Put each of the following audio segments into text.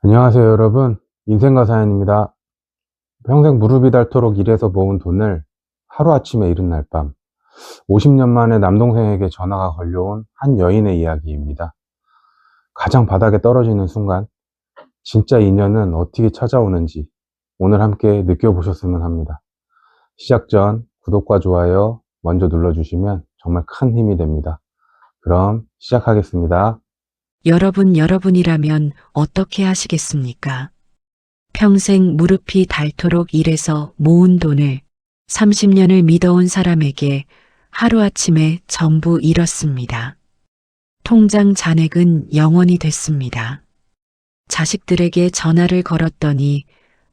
안녕하세요, 여러분. 인생과 사연입니다. 평생 무릎이 닳도록 일해서 모은 돈을 하루아침에 잃은 날 밤, 50년 만에 남동생에게 전화가 걸려온 한 여인의 이야기입니다. 가장 바닥에 떨어지는 순간, 진짜 인연은 어떻게 찾아오는지 오늘 함께 느껴보셨으면 합니다. 시작 전 구독과 좋아요 먼저 눌러주시면 정말 큰 힘이 됩니다. 그럼 시작하겠습니다. 여러분이라면 어떻게 하시겠습니까? 평생 무릎이 닳도록 일해서 모은 돈을 30년을 믿어온 사람에게 하루아침에 전부 잃었습니다. 통장 잔액은 0원이 됐습니다. 자식들에게 전화를 걸었더니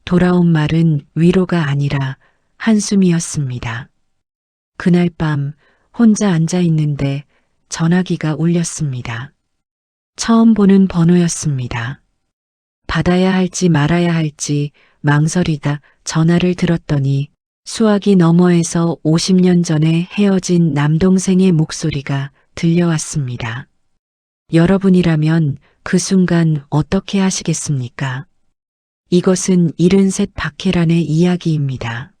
돌아온 말은 위로가 아니라 한숨이었습니다. 그날 밤 혼자 앉아 있는데 전화기가 울렸습니다. 처음 보는 번호였습니다. 받아야 할지 말아야 할지 망설이다 전화를 들었더니 수화기 너머에서 50년 전에 헤어진 남동생의 목소리가 들려왔습니다. 여러분이라면 그 순간 어떻게 하시겠습니까? 이것은 73 박해란의 이야기입니다.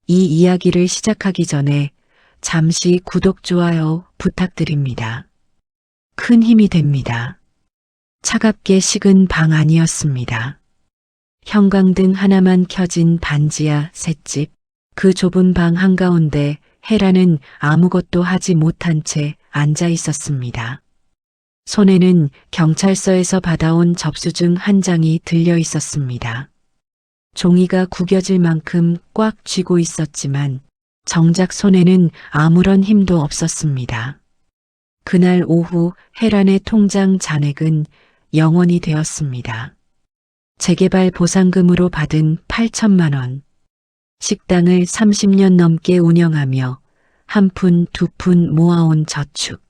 이 이야기를 시작하기 전에 잠시 구독, 좋아요 부탁드립니다. 큰 힘이 됩니다. 차갑게 식은 방 안이었습니다. 형광등 하나만 켜진 반지하 셋집, 그 좁은 방 한가운데 헤라는 아무것도 하지 못한 채 앉아 있었습니다. 손에는 경찰서에서 받아온 접수증 한 장이 들려 있었습니다. 종이가 구겨질 만큼 꽉 쥐고 있었지만 정작 손에는 아무런 힘도 없었습니다. 그날 오후 헤란의 통장 잔액은 0원이 되었습니다. 재개발 보상금으로 받은 8천만 원. 식당을 30년 넘게 운영하며 한 푼, 두 푼 모아온 저축.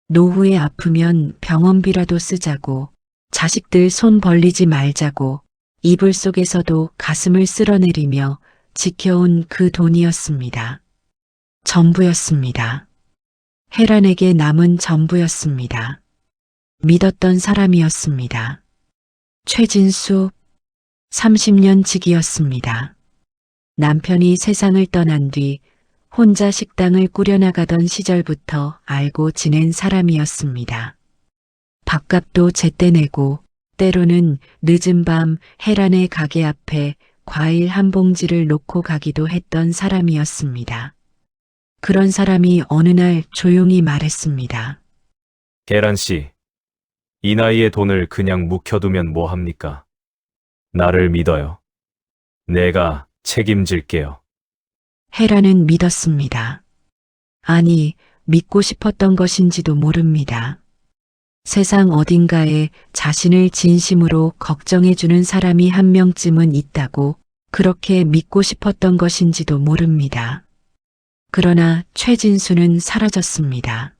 노후에 아프면 병원비라도 쓰자고, 자식들 손 벌리지 말자고, 이불 속에서도 가슴을 쓸어내리며 지켜온 그 돈이었습니다. 전부였습니다. 헤란에게 남은 전부였습니다. 믿었던 사람이었습니다. 최진수, 30년 직이었습니다. 남편이 세상을 떠난 뒤 혼자 식당을 꾸려나가던 시절부터 알고 지낸 사람이었습니다. 밥값도 제때 내고 때로는 늦은 밤 헤란의 가게 앞에 과일 한 봉지를 놓고 가기도 했던 사람이었습니다. 그런 사람이 어느 날 조용히 말했습니다. 계란 씨, 이 나이에 돈을 그냥 묵혀두면 뭐합니까? 나를 믿어요. 내가 책임질게요. 헤라는 믿었습니다. 아니, 믿고 싶었던 것인지도 모릅니다. 세상 어딘가에 자신을 진심으로 걱정해주는 사람이 한 명쯤은 있다고 그렇게 믿고 싶었던 것인지도 모릅니다. 그러나 최진수는 사라졌습니다.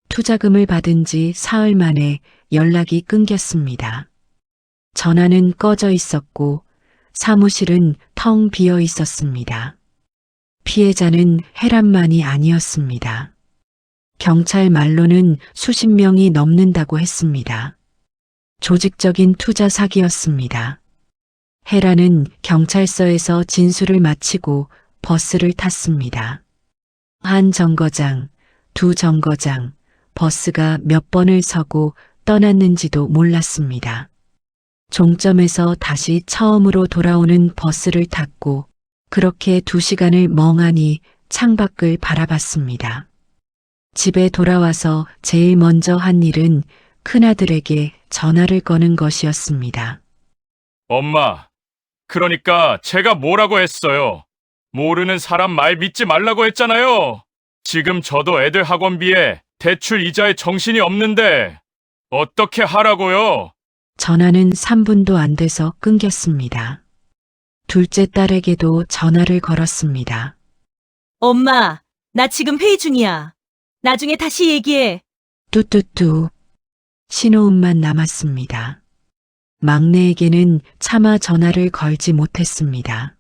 투자금을 받은 지 사흘 만에 연락이 끊겼습니다. 전화는 꺼져 있었고 사무실은 텅 비어 있었습니다. 피해자는 헤란만이 아니었습니다. 경찰 말로는 수십 명이 넘는다고 했습니다. 조직적인 투자 사기였습니다. 헤란은 경찰서에서 진술을 마치고 버스를 탔습니다. 한 정거장, 두 정거장, 버스가 몇 번을 서고 떠났는지도 몰랐습니다. 종점에서 다시 처음으로 돌아오는 버스를 탔고 그렇게 2시간을 멍하니 창밖을 바라봤습니다. 집에 돌아와서 제일 먼저 한 일은 큰아들에게 전화를 거는 것이었습니다. 엄마, 그러니까 제가 뭐라고 했어요? 모르는 사람 말 믿지 말라고 했잖아요. 지금 저도 애들 학원비에 대출 이자에 정신이 없는데 어떻게 하라고요? 전화는 3분도 안 돼서 끊겼습니다. 둘째 딸에게도 전화를 걸었습니다. 엄마, 나 지금 회의 중이야. 나중에 다시 얘기해. 뚜뚜뚜. 신호음만 남았습니다. 막내에게는 차마 전화를 걸지 못했습니다.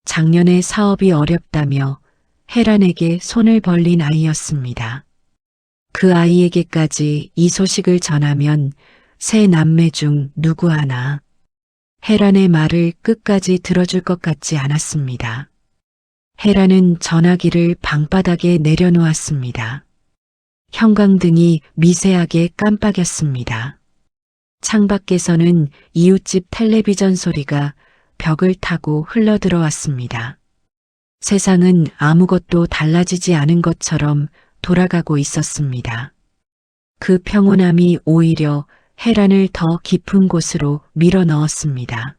작년에 사업이 어렵다며 헤란에게 손을 벌린 아이였습니다. 그 아이에게까지 이 소식을 전하면 세 남매 중 누구 하나 헤란의 말을 끝까지 들어줄 것 같지 않았습니다. 헤란은 전화기를 방바닥에 내려놓았습니다. 형광등이 미세하게 깜빡였습니다. 창밖에서는 이웃집 텔레비전 소리가 벽을 타고 흘러들어왔습니다. 세상은 아무것도 달라지지 않은 것처럼 돌아가고 있었습니다. 그 평온함이 오히려 헤란을 더 깊은 곳으로 밀어 넣었습니다.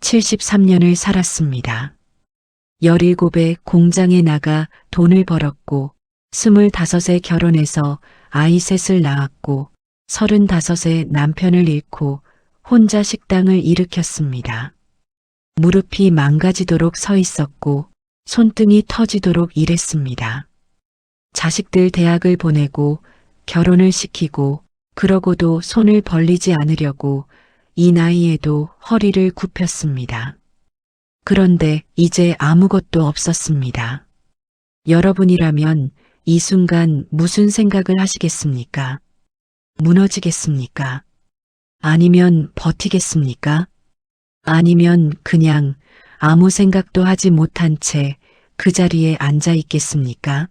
73년을 살았습니다. 17에 공장에 나가 돈을 벌었고 25에 결혼해서 아이 셋을 낳았고 35에 남편을 잃고 혼자 식당을 일으켰습니다. 무릎이 망가지도록 서 있었고 손등이 터지도록 일했습니다. 자식들 대학을 보내고 결혼을 시키고 그러고도 손을 벌리지 않으려고 이 나이에도 허리를 굽혔습니다. 그런데 이제 아무것도 없었습니다. 여러분이라면 이 순간 무슨 생각을 하시겠습니까? 무너지겠습니까? 아니면 버티겠습니까? 아니면 그냥 아무 생각도 하지 못한 채 그 자리에 앉아 있겠습니까?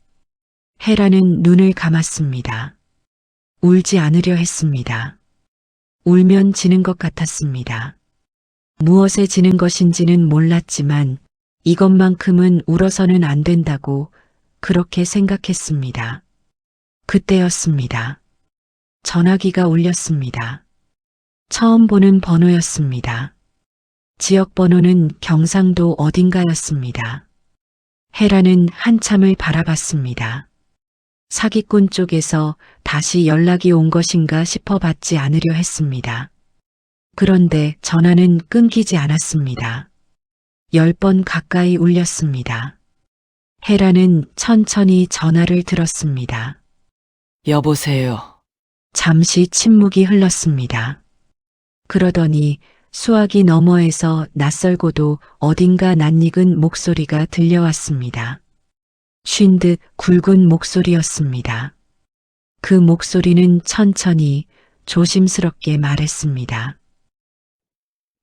헤라는 눈을 감았습니다. 울지 않으려 했습니다. 울면 지는 것 같았습니다. 무엇에 지는 것인지는 몰랐지만 이것만큼은 울어서는 안 된다고 그렇게 생각했습니다. 그때였습니다. 전화기가 울렸습니다. 처음 보는 번호였습니다. 지역 번호는 경상도 어딘가였습니다. 헤라는 한참을 바라봤습니다. 사기꾼 쪽에서 다시 연락이 온 것인가 싶어 받지 않으려 했습니다. 그런데 전화는 끊기지 않았습니다. 10번 가까이 울렸습니다. 헤라는 천천히 전화를 들었습니다. 여보세요. 잠시 침묵이 흘렀습니다. 그러더니 수화기 너머에서 낯설고도 어딘가 낯익은 목소리가 들려왔습니다. 쉰 듯 굵은 목소리였습니다. 그 목소리는 천천히 조심스럽게 말했습니다.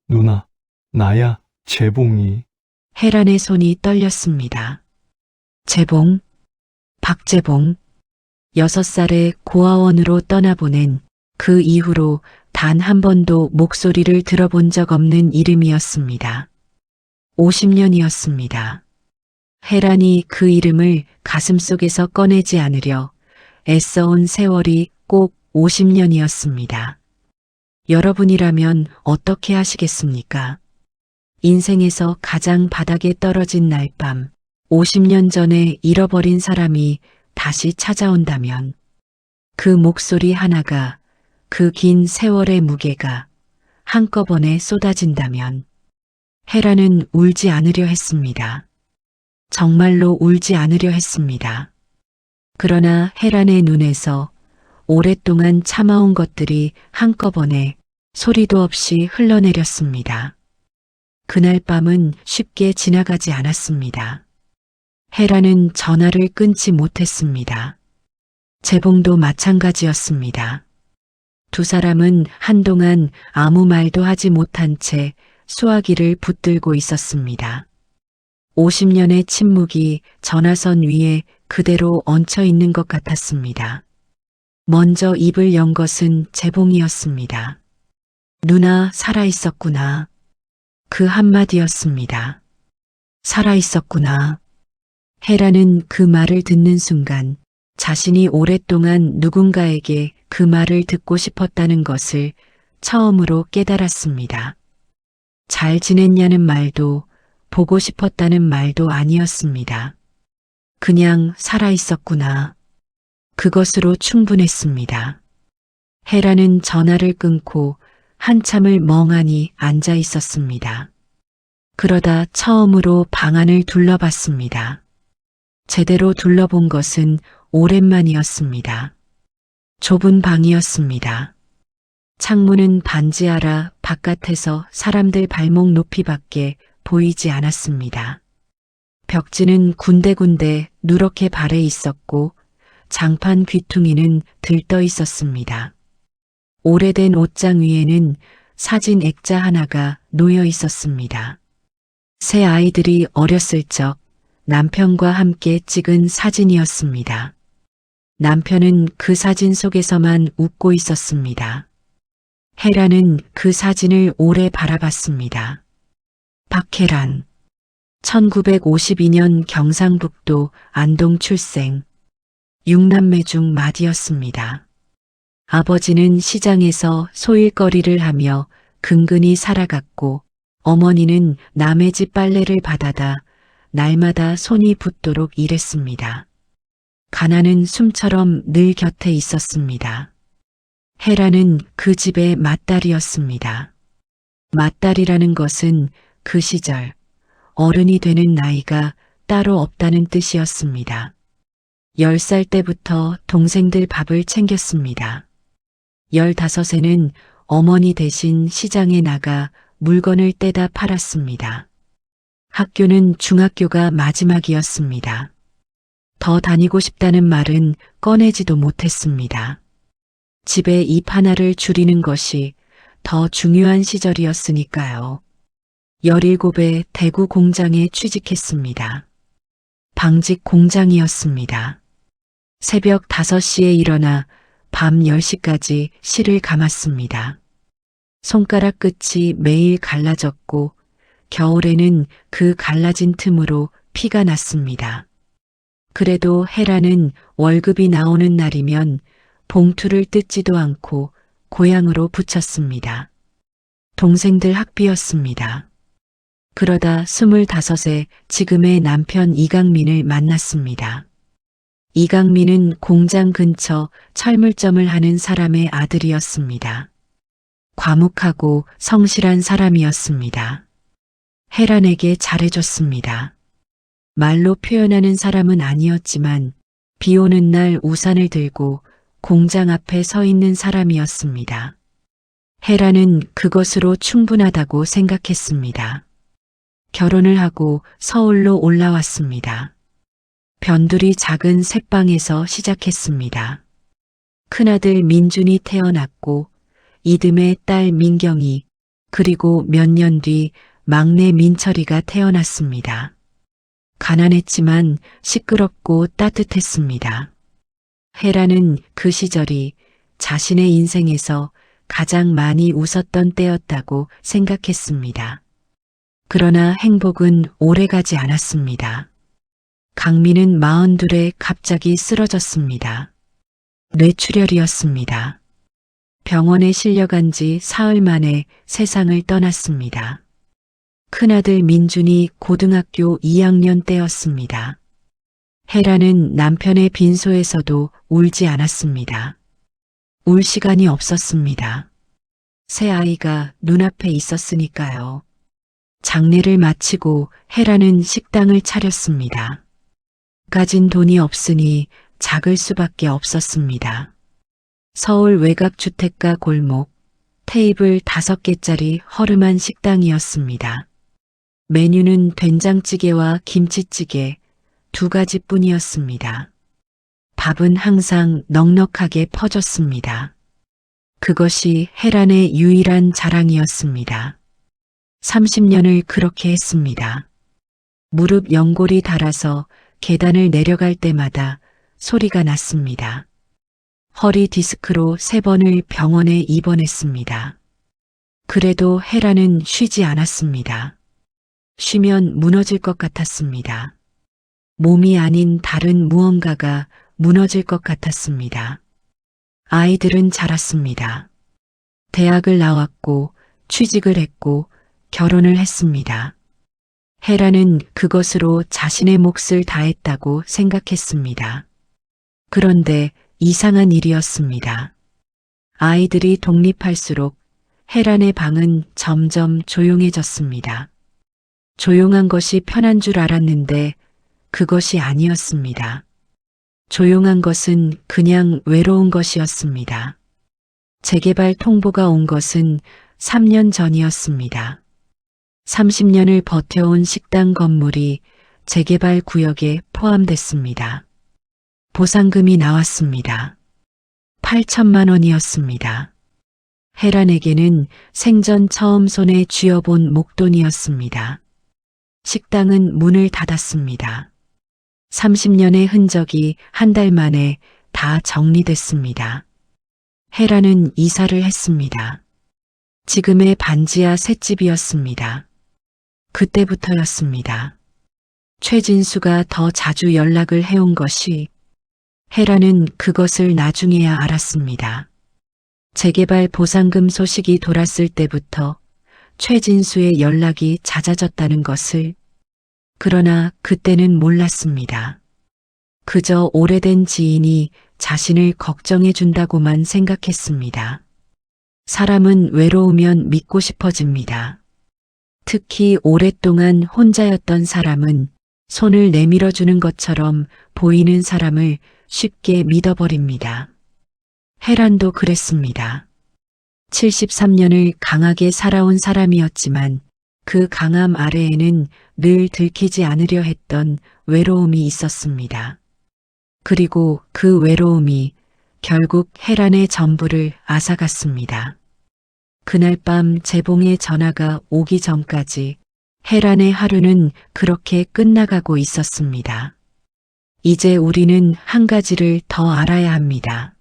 누나, 나야, 재봉이. 헤란의 손이 떨렸습니다. 재봉, 박재봉, 6살에 고아원으로 떠나보낸 그 이후로 단 한 번도 목소리를 들어본 적 없는 이름이었습니다. 50년이었습니다. 헤란이 그 이름을 가슴속에서 꺼내지 않으려 애써온 세월이 꼭 50년이었습니다. 여러분이라면 어떻게 하시겠습니까? 인생에서 가장 바닥에 떨어진 날 밤, 50년 전에 잃어버린 사람이 다시 찾아온다면, 그 목소리 하나가, 그 긴 세월의 무게가 한꺼번에 쏟아진다면, 헤라는 울지 않으려 했습니다. 정말로 울지 않으려 했습니다. 그러나 헤란의 눈에서 오랫동안 참아온 것들이 한꺼번에 소리도 없이 흘러내렸습니다. 그날 밤은 쉽게 지나가지 않았습니다. 헤란은 전화를 끊지 못했습니다. 재봉도 마찬가지였습니다. 두 사람은 한동안 아무 말도 하지 못한 채 수화기를 붙들고 있었습니다. 50년의 침묵이 전화선 위에 그대로 얹혀 있는 것 같았습니다. 먼저 입을 연 것은 재봉이었습니다. 누나 살아있었구나. 그 한마디였습니다. 살아있었구나. 헤라는 그 말을 듣는 순간 자신이 오랫동안 누군가에게 그 말을 듣고 싶었다는 것을 처음으로 깨달았습니다. 잘 지냈냐는 말도 보고 싶었다는 말도 아니었습니다. 그냥 살아있었구나. 그것으로 충분했습니다. 헤라는 전화를 끊고 한참을 멍하니 앉아 있었습니다. 그러다 처음으로 방 안을 둘러봤습니다. 제대로 둘러본 것은 오랜만이었습니다. 좁은 방이었습니다. 창문은 반지하라 바깥에서 사람들 발목 높이밖에 보이지 않았습니다. 벽지는 군데군데 누렇게 발해 있었고 장판 귀퉁이는 들떠 있었습니다. 오래된 옷장 위에는 사진 액자 하나가 놓여 있었습니다. 새 아이들이 어렸을 적 남편과 함께 찍은 사진이었습니다. 남편은 그 사진 속에서만 웃고 있었습니다. 헤라는 그 사진을 오래 바라봤습니다. 박혜란, 1952년 경상북도 안동 출생, 6남매 중 맏이었습니다. 아버지는 시장에서 소일거리를 하며 근근히 살아갔고 어머니는 남의 집 빨래를 받아다 날마다 손이 붓도록 일했습니다. 가난은 숨처럼 늘 곁에 있었습니다. 헤라는 그 집의 맏딸이었습니다. 맏딸이라는 것은 그 시절 어른이 되는 나이가 따로 없다는 뜻이었습니다. 10살 때부터 동생들 밥을 챙겼습니다. 15세는 어머니 대신 시장에 나가 물건을 떼다 팔았습니다. 학교는 중학교가 마지막이었습니다. 더 다니고 싶다는 말은 꺼내지도 못했습니다. 집에 입 하나를 줄이는 것이 더 중요한 시절이었으니까요. 17에 대구 공장에 취직했습니다. 방직 공장이었습니다. 새벽 5시에 일어나 밤 10시까지 실을 감았습니다. 손가락 끝이 매일 갈라졌고 겨울에는 그 갈라진 틈으로 피가 났습니다. 그래도 헤라는 월급이 나오는 날이면 봉투를 뜯지도 않고 고향으로 붙였습니다. 동생들 학비였습니다. 그러다 25에 지금의 남편 이강민을 만났습니다. 이강민은 공장 근처 철물점을 하는 사람의 아들이었습니다. 과묵하고 성실한 사람이었습니다. 헤란에게 잘해줬습니다. 말로 표현하는 사람은 아니었지만 비 오는 날 우산을 들고 공장 앞에 서 있는 사람이었습니다. 헤라는 그것으로 충분하다고 생각했습니다. 결혼을 하고 서울로 올라왔습니다. 변두리 작은 새방에서 시작했습니다. 큰아들 민준이 태어났고 이듬해 딸 민경이 그리고 몇 년 뒤 막내 민철이가 태어났습니다. 가난했지만 시끄럽고 따뜻했습니다. 헤라는 그 시절이 자신의 인생에서 가장 많이 웃었던 때였다고 생각했습니다. 그러나 행복은 오래가지 않았습니다. 강민은 42에 갑자기 쓰러졌습니다. 뇌출혈이었습니다. 병원에 실려간 지 사흘 만에 세상을 떠났습니다. 큰아들 민준이 고등학교 2학년 때였습니다. 헤라는 남편의 빈소에서도 울지 않았습니다. 울 시간이 없었습니다. 새 아이가 눈앞에 있었으니까요. 장례를 마치고 헤라는 식당을 차렸습니다. 가진 돈이 없으니 작을 수밖에 없었습니다. 서울 외곽주택가 골목, 테이블 5개짜리 허름한 식당이었습니다. 메뉴는 된장찌개와 김치찌개 2가지뿐이었습니다. 밥은 항상 넉넉하게 퍼졌습니다. 그것이 헤란의 유일한 자랑이었습니다. 30년을 그렇게 했습니다. 무릎 연골이 닳아서 계단을 내려갈 때마다 소리가 났습니다. 허리 디스크로 3번을 병원에 입원했습니다. 그래도 헤라는 쉬지 않았습니다. 쉬면 무너질 것 같았습니다. 몸이 아닌 다른 무언가가 무너질 것 같았습니다. 아이들은 자랐습니다. 대학을 나왔고 취직을 했고 결혼을 했습니다. 헤라는 그것으로 자신의 몫을 다했다고 생각했습니다. 그런데 이상한 일이었습니다. 아이들이 독립할수록 헤란의 방은 점점 조용해졌습니다. 조용한 것이 편한 줄 알았는데 그것이 아니었습니다. 조용한 것은 그냥 외로운 것이었습니다. 재개발 통보가 온 것은 3년 전이었습니다. 30년을 버텨온 식당 건물이 재개발 구역에 포함됐습니다. 보상금이 나왔습니다. 8천만 원이었습니다. 헤란에게는 생전 처음 손에 쥐어본 목돈이었습니다. 식당은 문을 닫았습니다. 30년의 흔적이 한 달 만에 다 정리됐습니다. 헤라는 이사를 했습니다. 지금의 반지하 셋집이었습니다. 그때부터였습니다. 최진수가 더 자주 연락을 해온 것이 헤라는 그것을 나중에야 알았습니다. 재개발 보상금 소식이 돌았을 때부터 최진수의 연락이 잦아졌다는 것을. 그러나 그때는 몰랐습니다. 그저 오래된 지인이 자신을 걱정해 준다고만 생각했습니다. 사람은 외로우면 믿고 싶어집니다. 특히 오랫동안 혼자였던 사람은 손을 내밀어 주는 것처럼 보이는 사람을 쉽게 믿어버립니다. 헤란도 그랬습니다. 73년을 강하게 살아온 사람이었지만 그 강함 아래에는 늘 들키지 않으려 했던 외로움이 있었습니다. 그리고 그 외로움이 결국 헤란의 전부를 앗아갔습니다. 그날 밤 재봉의 전화가 오기 전까지 헤란의 하루는 그렇게 끝나가고 있었습니다. 이제 우리는 한 가지를 더 알아야 합니다.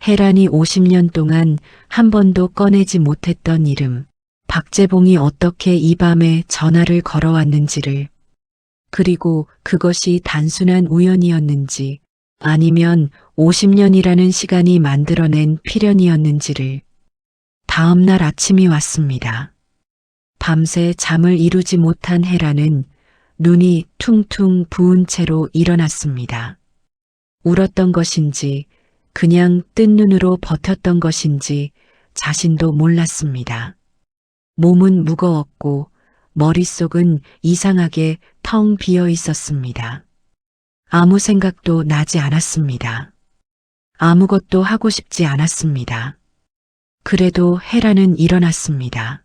헤란이 50년 동안 한 번도 꺼내지 못했던 이름, 박재봉이 어떻게 이 밤에 전화를 걸어왔는지를, 그리고 그것이 단순한 우연이었는지 아니면 50년이라는 시간이 만들어낸 필연이었는지를. 다음 날 아침이 왔습니다. 밤새 잠을 이루지 못한 헤라는 눈이 퉁퉁 부은 채로 일어났습니다. 울었던 것인지 그냥 뜬 눈으로 버텼던 것인지 자신도 몰랐습니다. 몸은 무거웠고 머릿속은 이상하게 텅 비어 있었습니다. 아무 생각도 나지 않았습니다. 아무것도 하고 싶지 않았습니다. 그래도 헤라는 일어났습니다.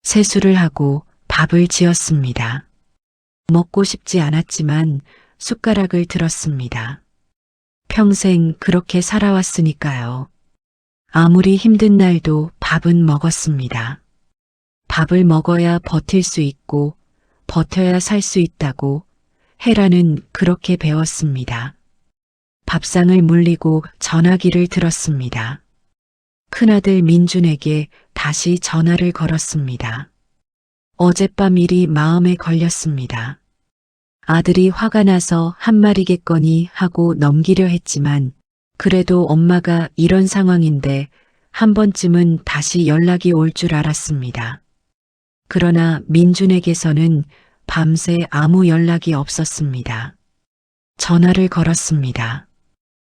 세수를 하고 밥을 지었습니다. 먹고 싶지 않았지만 숟가락을 들었습니다. 평생 그렇게 살아왔으니까요. 아무리 힘든 날도 밥은 먹었습니다. 밥을 먹어야 버틸 수 있고 버텨야 살 수 있다고 헤라는 그렇게 배웠습니다. 밥상을 물리고 전화기를 들었습니다. 큰아들 민준에게 다시 전화를 걸었습니다. 어젯밤 일이 마음에 걸렸습니다. 아들이 화가 나서 한 말이겠거니 하고 넘기려 했지만 그래도 엄마가 이런 상황인데 한 번쯤은 다시 연락이 올 줄 알았습니다. 그러나 민준에게서는 밤새 아무 연락이 없었습니다. 전화를 걸었습니다.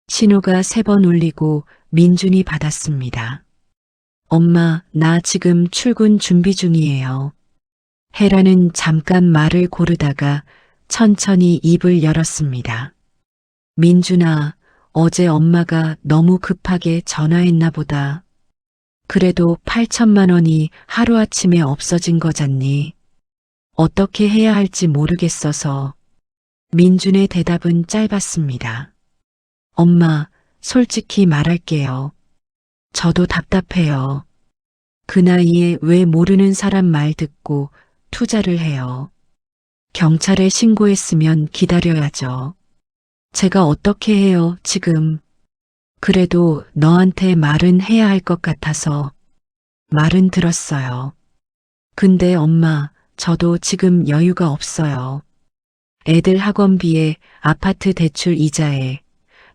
신호가 3번 울리고 민준이 받았습니다. 엄마, 나 지금 출근 준비 중이에요. 헤라는 잠깐 말을 고르다가 천천히 입을 열었습니다. 민준아, 어제 엄마가 너무 급하게 전화했나 보다. 그래도 8천만 원이 하루아침에 없어진 거잖니. 어떻게 해야 할지 모르겠어서. 민준의 대답은 짧았습니다. 엄마, 솔직히 말할게요. 저도 답답해요. 그 나이에 왜 모르는 사람 말 듣고 투자를 해요. 경찰에 신고했으면 기다려야죠. 제가 어떻게 해요, 지금. 그래도 너한테 말은 해야 할 것 같아서. 말은 들었어요. 근데 엄마, 저도 지금 여유가 없어요. 애들 학원비에 아파트 대출 이자에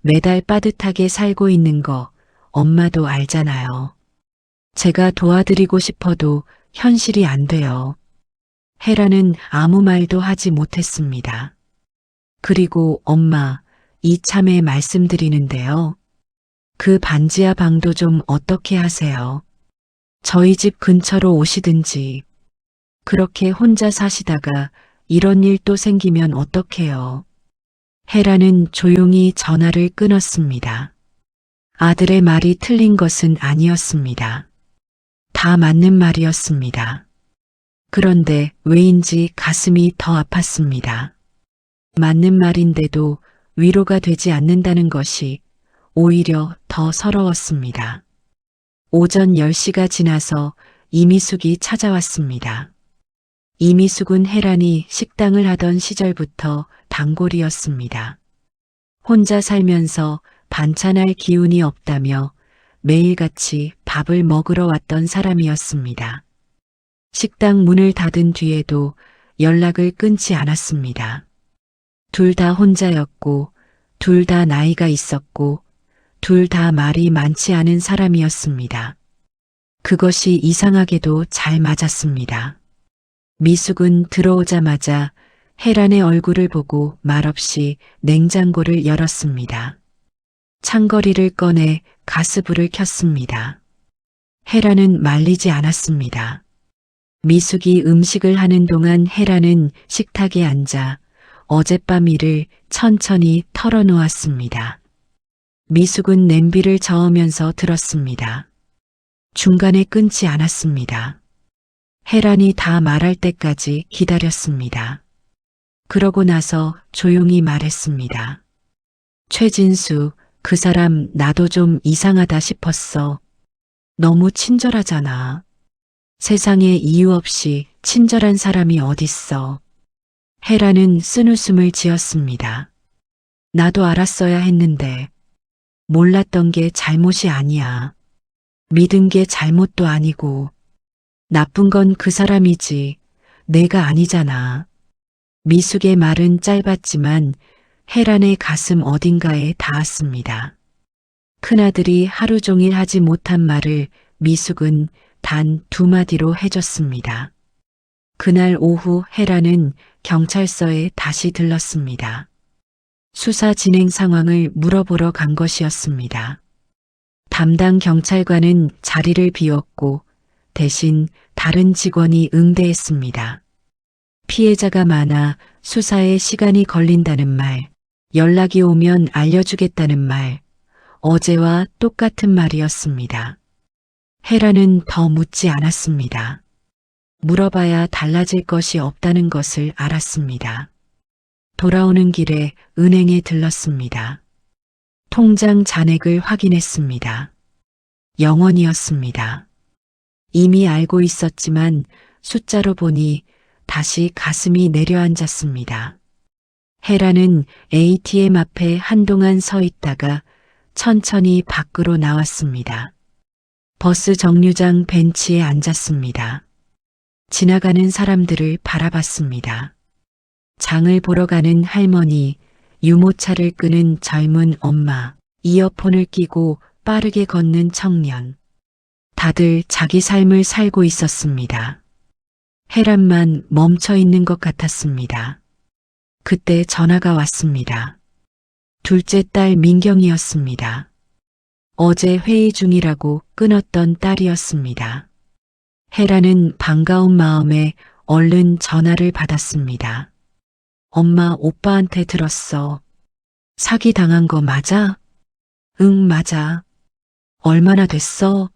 매달 빠듯하게 살고 있는 거 엄마도 알잖아요. 제가 도와드리고 싶어도 현실이 안 돼요. 헤라는 아무 말도 하지 못했습니다. 그리고 엄마, 이참에 말씀드리는데요. 그 반지하 방도 좀 어떻게 하세요? 저희 집 근처로 오시든지. 그렇게 혼자 사시다가 이런 일 또 생기면 어떡해요? 헤라는 조용히 전화를 끊었습니다. 아들의 말이 틀린 것은 아니었습니다. 다 맞는 말이었습니다. 그런데 왜인지 가슴이 더 아팠습니다. 맞는 말인데도 위로가 되지 않는다는 것이 오히려 더 서러웠습니다. 오전 10시가 지나서 이미숙이 찾아왔습니다. 이미숙은 혜란이 식당을 하던 시절부터 단골이었습니다. 혼자 살면서 반찬할 기운이 없다며 매일같이 밥을 먹으러 왔던 사람이었습니다. 식당 문을 닫은 뒤에도 연락을 끊지 않았습니다. 둘 다 혼자였고, 둘 다 나이가 있었고, 둘 다 말이 많지 않은 사람이었습니다. 그것이 이상하게도 잘 맞았습니다. 미숙은 들어오자마자 혜란의 얼굴을 보고 말없이 냉장고를 열었습니다. 창거리를 꺼내 가스불을 켰습니다. 혜란은 말리지 않았습니다. 미숙이 음식을 하는 동안 혜란은 식탁에 앉아 어젯밤 일을 천천히 털어놓았습니다. 미숙은 냄비를 저으면서 들었습니다. 중간에 끊지 않았습니다. 혜란이 다 말할 때까지 기다렸습니다. 그러고 나서 조용히 말했습니다. 최진수, 그 사람 나도 좀 이상하다 싶었어. 너무 친절하잖아. 세상에 이유 없이 친절한 사람이 어딨어. 혜란은 쓴웃음을 지었습니다. 나도 알았어야 했는데 몰랐던 게 잘못이 아니야. 믿은 게 잘못도 아니고 나쁜 건 그 사람이지 내가 아니잖아. 미숙의 말은 짧았지만 혜란의 가슴 어딘가에 닿았습니다. 큰아들이 하루 종일 하지 못한 말을 미숙은 단 2마디로 해줬습니다. 그날 오후 혜란은 경찰서에 다시 들렀습니다. 수사 진행 상황을 물어보러 간 것이었습니다. 담당 경찰관은 자리를 비웠고 대신 다른 직원이 응대했습니다. 피해자가 많아 수사에 시간이 걸린다는 말, 연락이 오면 알려주겠다는 말, 어제와 똑같은 말이었습니다. 혜란은 더 묻지 않았습니다. 물어봐야 달라질 것이 없다는 것을 알았습니다. 돌아오는 길에 은행에 들렀습니다. 통장 잔액을 확인했습니다. 0원이었습니다. 이미 알고 있었지만 숫자로 보니 다시 가슴이 내려앉았습니다. 혜란은 ATM 앞에 한동안 서 있다가 천천히 밖으로 나왔습니다. 버스 정류장 벤치에 앉았습니다. 지나가는 사람들을 바라봤습니다. 장을 보러 가는 할머니, 유모차를 끄는 젊은 엄마, 이어폰을 끼고 빠르게 걷는 청년. 다들 자기 삶을 살고 있었습니다. 혜란만 멈춰 있는 것 같았습니다. 그때 전화가 왔습니다. 둘째 딸 민경이었습니다. 어제 회의 중이라고 끊었던 딸이었습니다. 혜란은 반가운 마음에 얼른 전화를 받았습니다. 엄마, 오빠한테 들었어. 사기 당한 거 맞아? 응, 맞아. 얼마나 됐어?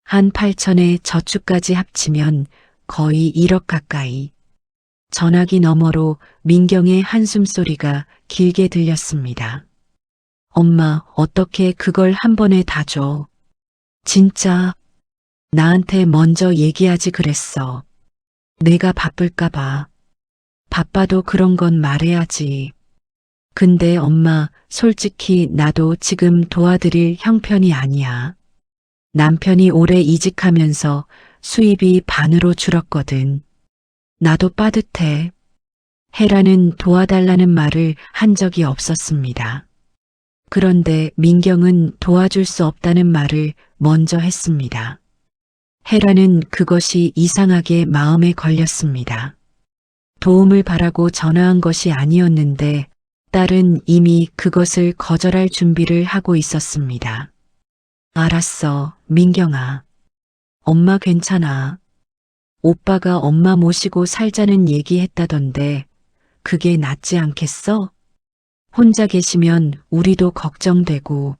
한 8천에 저축까지 합치면 거의 1억 가까이. 전화기 너머로 민경의 한숨소리가 길게 들렸습니다. 엄마, 어떻게 그걸 한 번에 다 줘? 진짜 나한테 먼저 얘기하지 그랬어. 내가 바쁠까 봐. 바빠도 그런 건 말해야지. 근데 엄마, 솔직히 나도 지금 도와드릴 형편이 아니야. 남편이 올해 이직하면서 수입이 반으로 줄었거든. 나도 빠듯해. 혜란은 도와달라는 말을 한 적이 없었습니다. 그런데 민경은 도와줄 수 없다는 말을 먼저 했습니다. 혜란은 그것이 이상하게 마음에 걸렸습니다. 도움을 바라고 전화한 것이 아니었는데 딸은 이미 그것을 거절할 준비를 하고 있었습니다. 알았어, 민경아. 엄마 괜찮아. 오빠가 엄마 모시고 살자는 얘기 했다던데 그게 낫지 않겠어? 혼자 계시면 우리도 걱정되고.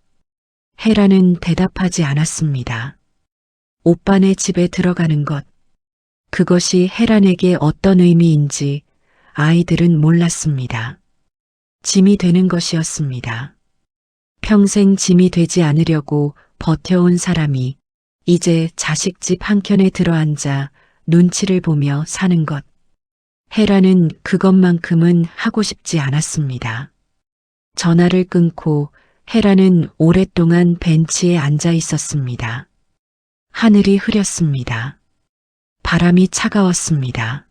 혜란은 대답하지 않았습니다. 오빠네 집에 들어가는 것. 그것이 혜란에게 어떤 의미인지 아이들은 몰랐습니다. 짐이 되는 것이었습니다. 평생 짐이 되지 않으려고 버텨온 사람이 이제 자식 집 한켠에 들어앉아 눈치를 보며 사는 것. 헤라는 그것만큼은 하고 싶지 않았습니다. 전화를 끊고 헤라는 오랫동안 벤치에 앉아 있었습니다. 하늘이 흐렸습니다. 바람이 차가웠습니다.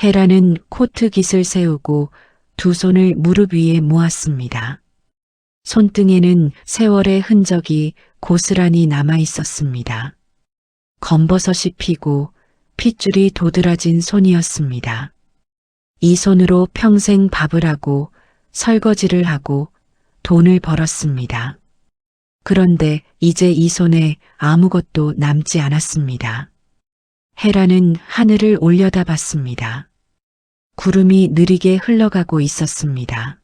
헤라는 코트 깃을 세우고 두 손을 무릎 위에 모았습니다. 손등에는 세월의 흔적이 고스란히 남아 있었습니다. 검버섯이 피고 핏줄이 도드라진 손이었습니다. 이 손으로 평생 밥을 하고 설거지를 하고 돈을 벌었습니다. 그런데 이제 이 손에 아무것도 남지 않았습니다. 헤라는 하늘을 올려다봤습니다. 구름이 느리게 흘러가고 있었습니다.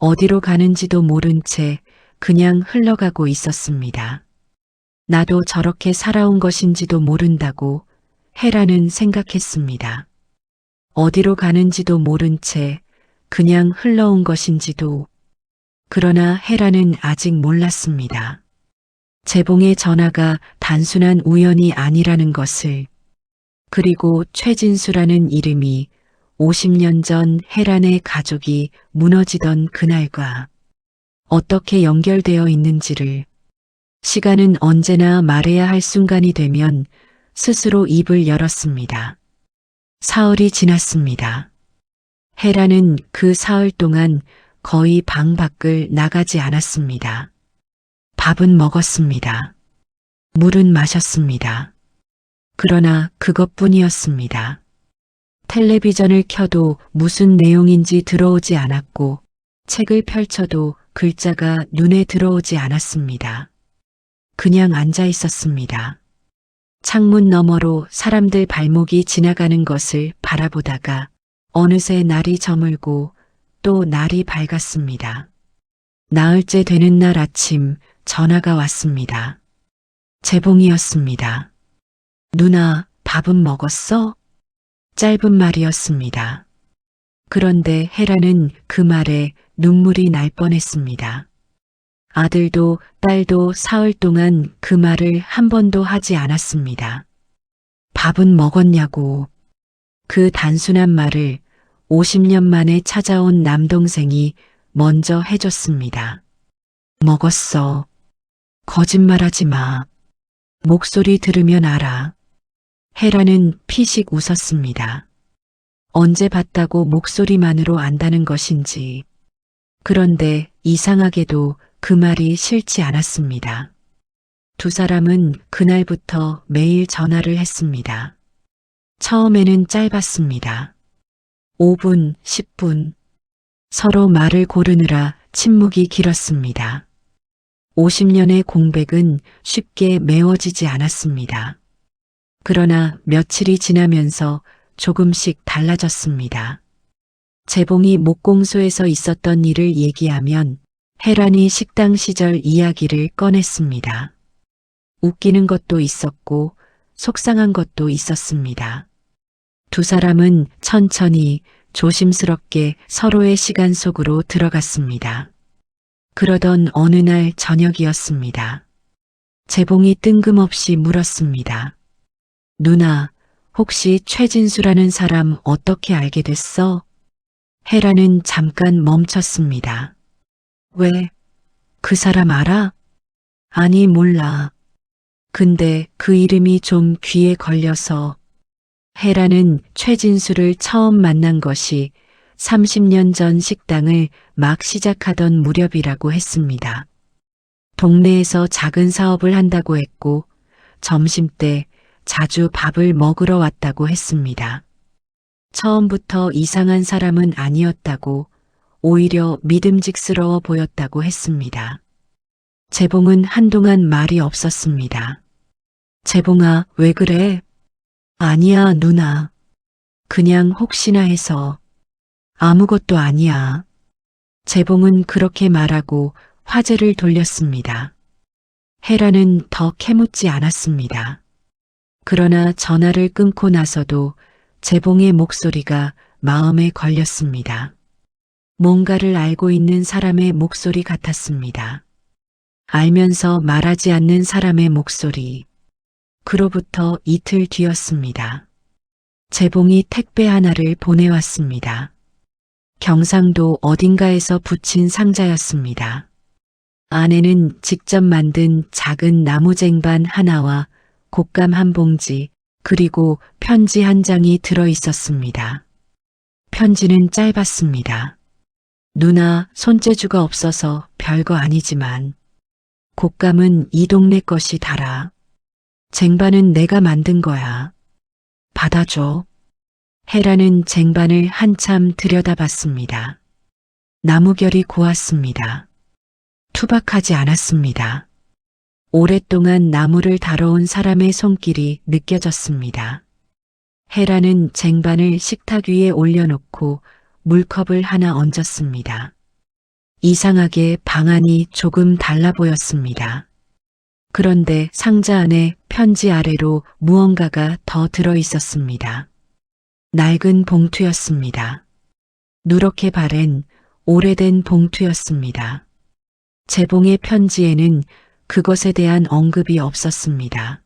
어디로 가는지도 모른 채 그냥 흘러가고 있었습니다. 나도 저렇게 살아온 것인지도 모른다고 헤라는 생각했습니다. 어디로 가는지도 모른 채 그냥 흘러온 것인지도. 그러나 헤라는 아직 몰랐습니다. 재봉의 전화가 단순한 우연이 아니라는 것을. 그리고 최진수라는 이름이 50년 전 헤란의 가족이 무너지던 그날과 어떻게 연결되어 있는지를. 시간은 언제나 말해야 할 순간이 되면 스스로 입을 열었습니다. 사흘이 지났습니다. 헤라는 그 사흘 동안 거의 방 밖을 나가지 않았습니다. 밥은 먹었습니다. 물은 마셨습니다. 그러나 그것뿐이었습니다. 텔레비전을 켜도 무슨 내용인지 들어오지 않았고 책을 펼쳐도 글자가 눈에 들어오지 않았습니다. 그냥 앉아 있었습니다. 창문 너머로 사람들 발목이 지나가는 것을 바라보다가 어느새 날이 저물고 또 날이 밝았습니다. 나흘째 되는 날 아침 전화가 왔습니다. 재봉이었습니다. 누나, 밥은 먹었어? 짧은 말이었습니다. 그런데 헤라는 그 말에 눈물이 날 뻔했습니다. 아들도 딸도 사흘 동안 그 말을 한 번도 하지 않았습니다. 밥은 먹었냐고. 그 단순한 말을 50년 만에 찾아온 남동생이 먼저 해줬습니다. 먹었어. 거짓말하지 마. 목소리 들으면 알아. 헤라는 피식 웃었습니다. 언제 봤다고 목소리만으로 안다는 것인지. 그런데 이상하게도 그 말이 싫지 않았습니다. 두 사람은 그날부터 매일 전화를 했습니다. 처음에는 짧았습니다. 5분, 10분. 서로 말을 고르느라 침묵이 길었습니다. 50년의 공백은 쉽게 메워지지 않았습니다. 그러나 며칠이 지나면서 조금씩 달라졌습니다. 재봉이 목공소에서 있었던 일을 얘기하면 헤란이 식당 시절 이야기를 꺼냈습니다. 웃기는 것도 있었고 속상한 것도 있었습니다. 두 사람은 천천히 조심스럽게 서로의 시간 속으로 들어갔습니다. 그러던 어느 날 저녁이었습니다. 재봉이 뜬금없이 물었습니다. 누나, 혹시 최진수라는 사람 어떻게 알게 됐어? 헤라는 잠깐 멈췄습니다. 왜? 그 사람 알아? 아니, 몰라. 근데 그 이름이 좀 귀에 걸려서. 헤라는 최진수를 처음 만난 것이 30년 전 식당을 막 시작하던 무렵이라고 했습니다. 동네에서 작은 사업을 한다고 했고 점심때 자주 밥을 먹으러 왔다고 했습니다. 처음부터 이상한 사람은 아니었다고, 오히려 믿음직스러워 보였다고 했습니다. 재봉은 한동안 말이 없었습니다. 재봉아, 왜 그래? 아니야, 누나. 그냥 혹시나 해서. 아무것도 아니야. 재봉은 그렇게 말하고 화제를 돌렸습니다. 헤라는 더 캐묻지 않았습니다. 그러나 전화를 끊고 나서도 재봉의 목소리가 마음에 걸렸습니다. 뭔가를 알고 있는 사람의 목소리 같았습니다. 알면서 말하지 않는 사람의 목소리. 그로부터 이틀 뒤였습니다. 재봉이 택배 하나를 보내왔습니다. 경상도 어딘가에서 붙인 상자였습니다. 안에는 직접 만든 작은 나무 쟁반 하나와 곶감 한 봉지, 그리고 편지 한 장이 들어 있었습니다. 편지는 짧았습니다. 누나, 손재주가 없어서 별거 아니지만 곶감은 이 동네 것이 달아. 쟁반은 내가 만든 거야. 받아줘. 헤라는 쟁반을 한참 들여다봤습니다. 나무결이 고왔습니다. 투박하지 않았습니다. 오랫동안 나무를 다뤄온 사람의 손길이 느껴졌습니다. 헤라는 쟁반을 식탁 위에 올려놓고 물컵을 하나 얹었습니다. 이상하게 방안이 조금 달라 보였습니다. 그런데 상자 안에 편지 아래로 무언가가 더 들어 있었습니다. 낡은 봉투였습니다. 누렇게 바랜 오래된 봉투였습니다. 재봉의 편지에는 그것에 대한 언급이 없었습니다.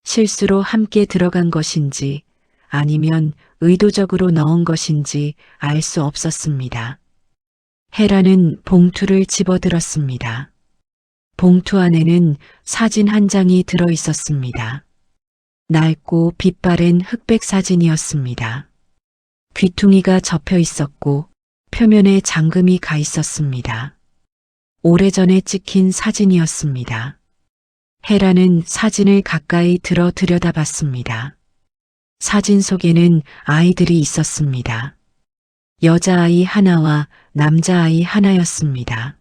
실수로 함께 들어간 것인지 아니면 의도적으로 넣은 것인지 알 수 없었습니다. 헤라는 봉투를 집어들었습니다. 봉투 안에는 사진 한 장이 들어 있었습니다. 낡고 빛바랜 흑백 사진이었습니다. 귀퉁이가 접혀 있었고 표면에 잠금이 가 있었습니다. 오래전에 찍힌 사진이었습니다. 헤라는 사진을 가까이 들여다봤습니다. 사진 속에는 아이들이 있었습니다. 여자아이 하나와 남자아이 하나였습니다.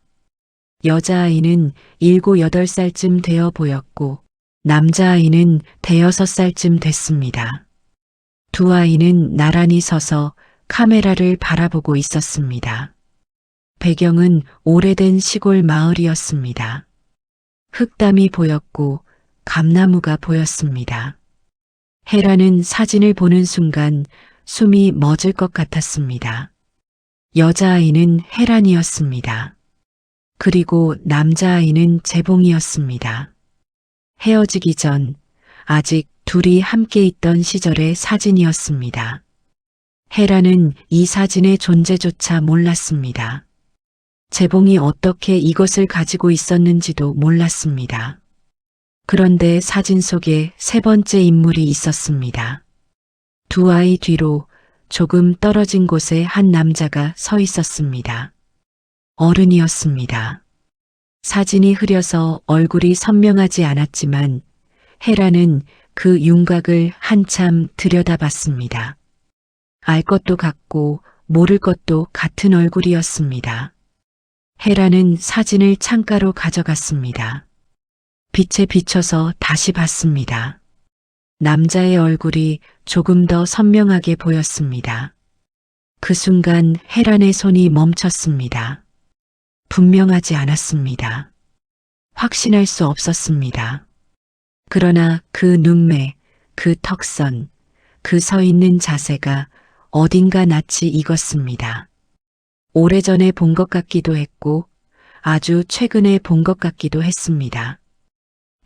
여자아이는 7, 8살쯤 되어 보였고 남자아이는 5살쯤 됐습니다. 두 아이는 나란히 서서 카메라를 바라보고 있었습니다. 배경은 오래된 시골 마을이었습니다. 흙담이 보였고 감나무가 보였습니다. 헤라는 사진을 보는 순간 숨이 멎을 것 같았습니다. 여자아이는 헤란이었습니다. 그리고 남자아이는 재봉이었습니다. 헤어지기 전 아직 둘이 함께 있던 시절의 사진이었습니다. 헤라는 이 사진의 존재조차 몰랐습니다. 재봉이 어떻게 이것을 가지고 있었는지도 몰랐습니다. 그런데 사진 속에 세 번째 인물이 있었습니다. 두 아이 뒤로 조금 떨어진 곳에 한 남자가 서 있었습니다. 어른이었습니다. 사진이 흐려서 얼굴이 선명하지 않았지만 헤라는 그 윤곽을 한참 들여다봤습니다. 알 것도 같고 모를 것도 같은 얼굴이었습니다. 헤라는 사진을 창가로 가져갔습니다. 빛에 비춰서 다시 봤습니다. 남자의 얼굴이 조금 더 선명하게 보였습니다. 그 순간 헤란의 손이 멈췄습니다. 분명하지 않았습니다. 확신할 수 없었습니다. 그러나 그 눈매, 그 턱선, 그 서 있는 자세가 어딘가 낯이 익었습니다. 오래전에 본 것 같기도 했고 아주 최근에 본 것 같기도 했습니다.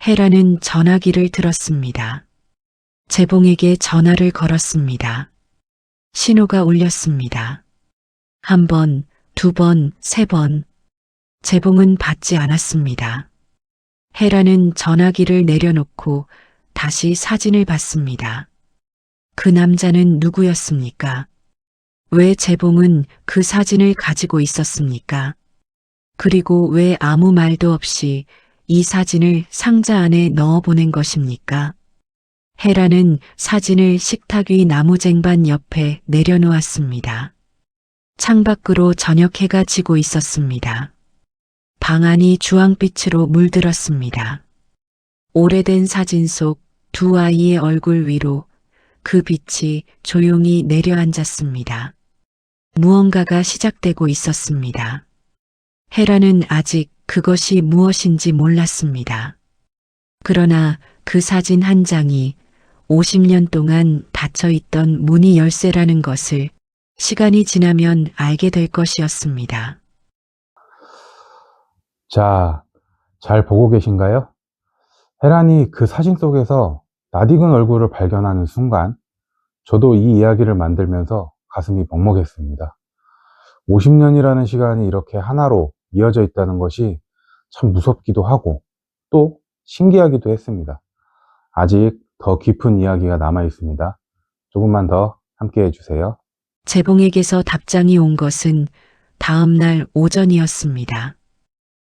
헤라는 전화기를 들었습니다. 재봉에게 전화를 걸었습니다. 신호가 울렸습니다. 한 번, 두 번, 세 번. 재봉은 받지 않았습니다. 헤라는 전화기를 내려놓고 다시 사진을 봤습니다. 그 남자는 누구였습니까? 왜 재봉은 그 사진을 가지고 있었습니까? 그리고 왜 아무 말도 없이 이 사진을 상자 안에 넣어 보낸 것입니까? 헤라는 사진을 식탁 위 나무쟁반 옆에 내려놓았습니다. 창밖으로 저녁 해가 지고 있었습니다. 방 안이 주황빛으로 물들었습니다. 오래된 사진 속 두 아이의 얼굴 위로 그 빛이 조용히 내려앉았습니다. 무언가가 시작되고 있었습니다. 헤라는 아직 그것이 무엇인지 몰랐습니다. 그러나 그 사진 한 장이 50년 동안 닫혀있던 문이 열쇠라는 것을 시간이 지나면 알게 될 것이었습니다. 자, 잘 보고 계신가요? 헤란이 그 사진 속에서 낯익은 얼굴을 발견하는 순간 저도 이 이야기를 만들면서 가슴이 먹먹했습니다. 50년이라는 시간이 이렇게 하나로 이어져 있다는 것이 참 무섭기도 하고 또 신기하기도 했습니다. 아직 더 깊은 이야기가 남아 있습니다. 조금만 더 함께 해주세요. 재봉에게서 답장이 온 것은 다음 날 오전이었습니다.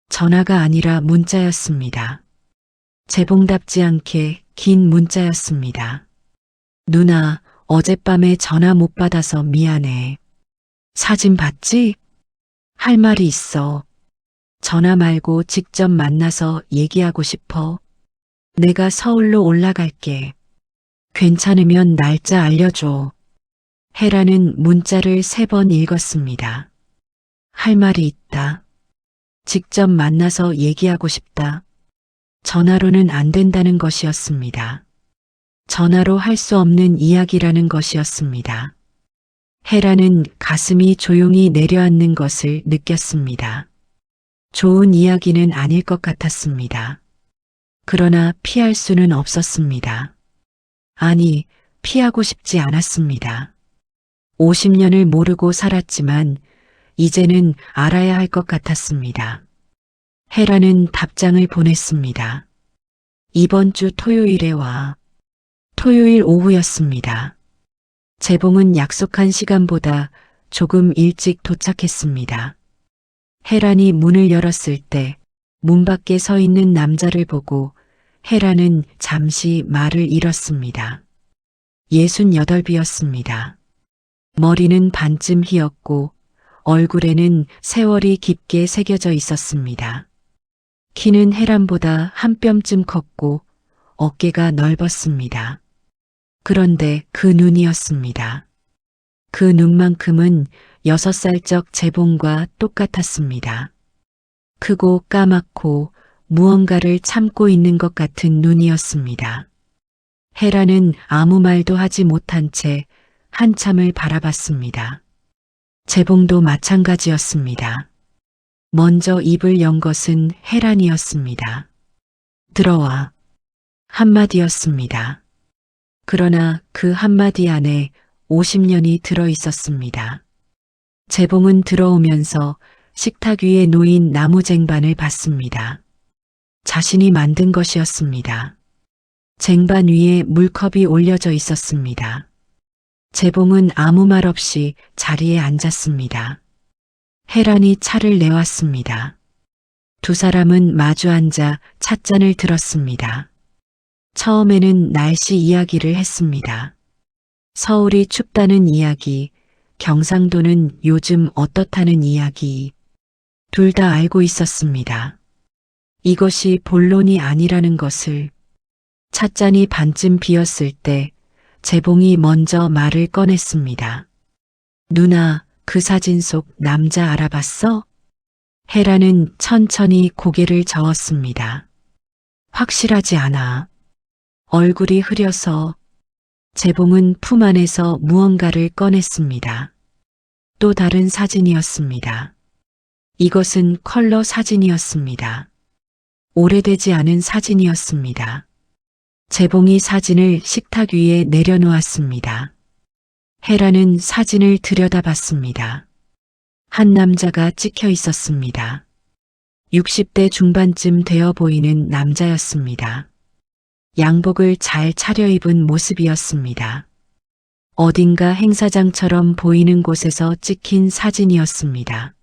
전화가 아니라 문자였습니다. 재봉답지 않게 긴 문자였습니다. 누나, 어젯밤에 전화 못 받아서 미안해. 사진 봤지? 할 말이 있어. 전화 말고 직접 만나서 얘기하고 싶어. 내가 서울로 올라갈게. 괜찮으면 날짜 알려줘. 혜라는 문자를 3번 읽었습니다. 할 말이 있다. 직접 만나서 얘기하고 싶다. 전화로는 안 된다는 것이었습니다. 전화로 할 수 없는 이야기라는 것이었습니다. 혜라는 가슴이 조용히 내려앉는 것을 느꼈습니다. 좋은 이야기는 아닐 것 같았습니다. 그러나 피할 수는 없었습니다. 아니, 피하고 싶지 않았습니다. 50년을 모르고 살았지만 이제는 알아야 할 것 같았습니다. 혜라는 답장을 보냈습니다. 이번 주 토요일에 와. 토요일 오후였습니다. 재봉은 약속한 시간보다 조금 일찍 도착했습니다. 혜란이 문을 열었을 때 문 밖에 서 있는 남자를 보고 혜란은 잠시 말을 잃었습니다. 68이었습니다. 머리는 반쯤 휘었고 얼굴에는 세월이 깊게 새겨져 있었습니다. 키는 혜란보다 한 뼘쯤 컸고 어깨가 넓었습니다. 그런데 그 눈이었습니다. 그 눈만큼은 6살적 재봉과 똑같았습니다. 크고 까맣고 무언가를 참고 있는 것 같은 눈이었습니다. 혜라는 아무 말도 하지 못한 채 한참을 바라봤습니다. 재봉도 마찬가지였습니다. 먼저 입을 연 것은 혜란이었습니다. 들어와. 한마디였습니다. 그러나 그 한마디 안에 50년이 들어 있었습니다. 재봉은 들어오면서 식탁 위에 놓인 나무 쟁반을 봤습니다. 자신이 만든 것이었습니다. 쟁반 위에 물컵이 올려져 있었습니다. 재봉은 아무 말 없이 자리에 앉았습니다. 혜란이 차를 내왔습니다. 두 사람은 마주 앉아 찻잔을 들었습니다. 처음에는 날씨 이야기를 했습니다. 서울이 춥다는 이야기, 경상도는 요즘 어떻다는 이야기. 둘 다 알고 있었습니다. 이것이 본론이 아니라는 것을. 찻잔이 반쯤 비었을 때 재봉이 먼저 말을 꺼냈습니다. 누나, 그 사진 속 남자 알아봤어? 혜라는 천천히 고개를 저었습니다. 확실하지 않아. 얼굴이 흐려서. 재봉은 품 안에서 무언가를 꺼냈습니다. 또 다른 사진이었습니다. 이것은 컬러 사진이었습니다. 오래되지 않은 사진이었습니다. 재봉이 사진을 식탁 위에 내려놓았습니다. 혜라는 사진을 들여다봤습니다. 한 남자가 찍혀 있었습니다. 60대 중반쯤 되어 보이는 남자였습니다. 양복을 잘 차려입은 모습이었습니다. 어딘가 행사장처럼 보이는 곳에서 찍힌 사진이었습니다.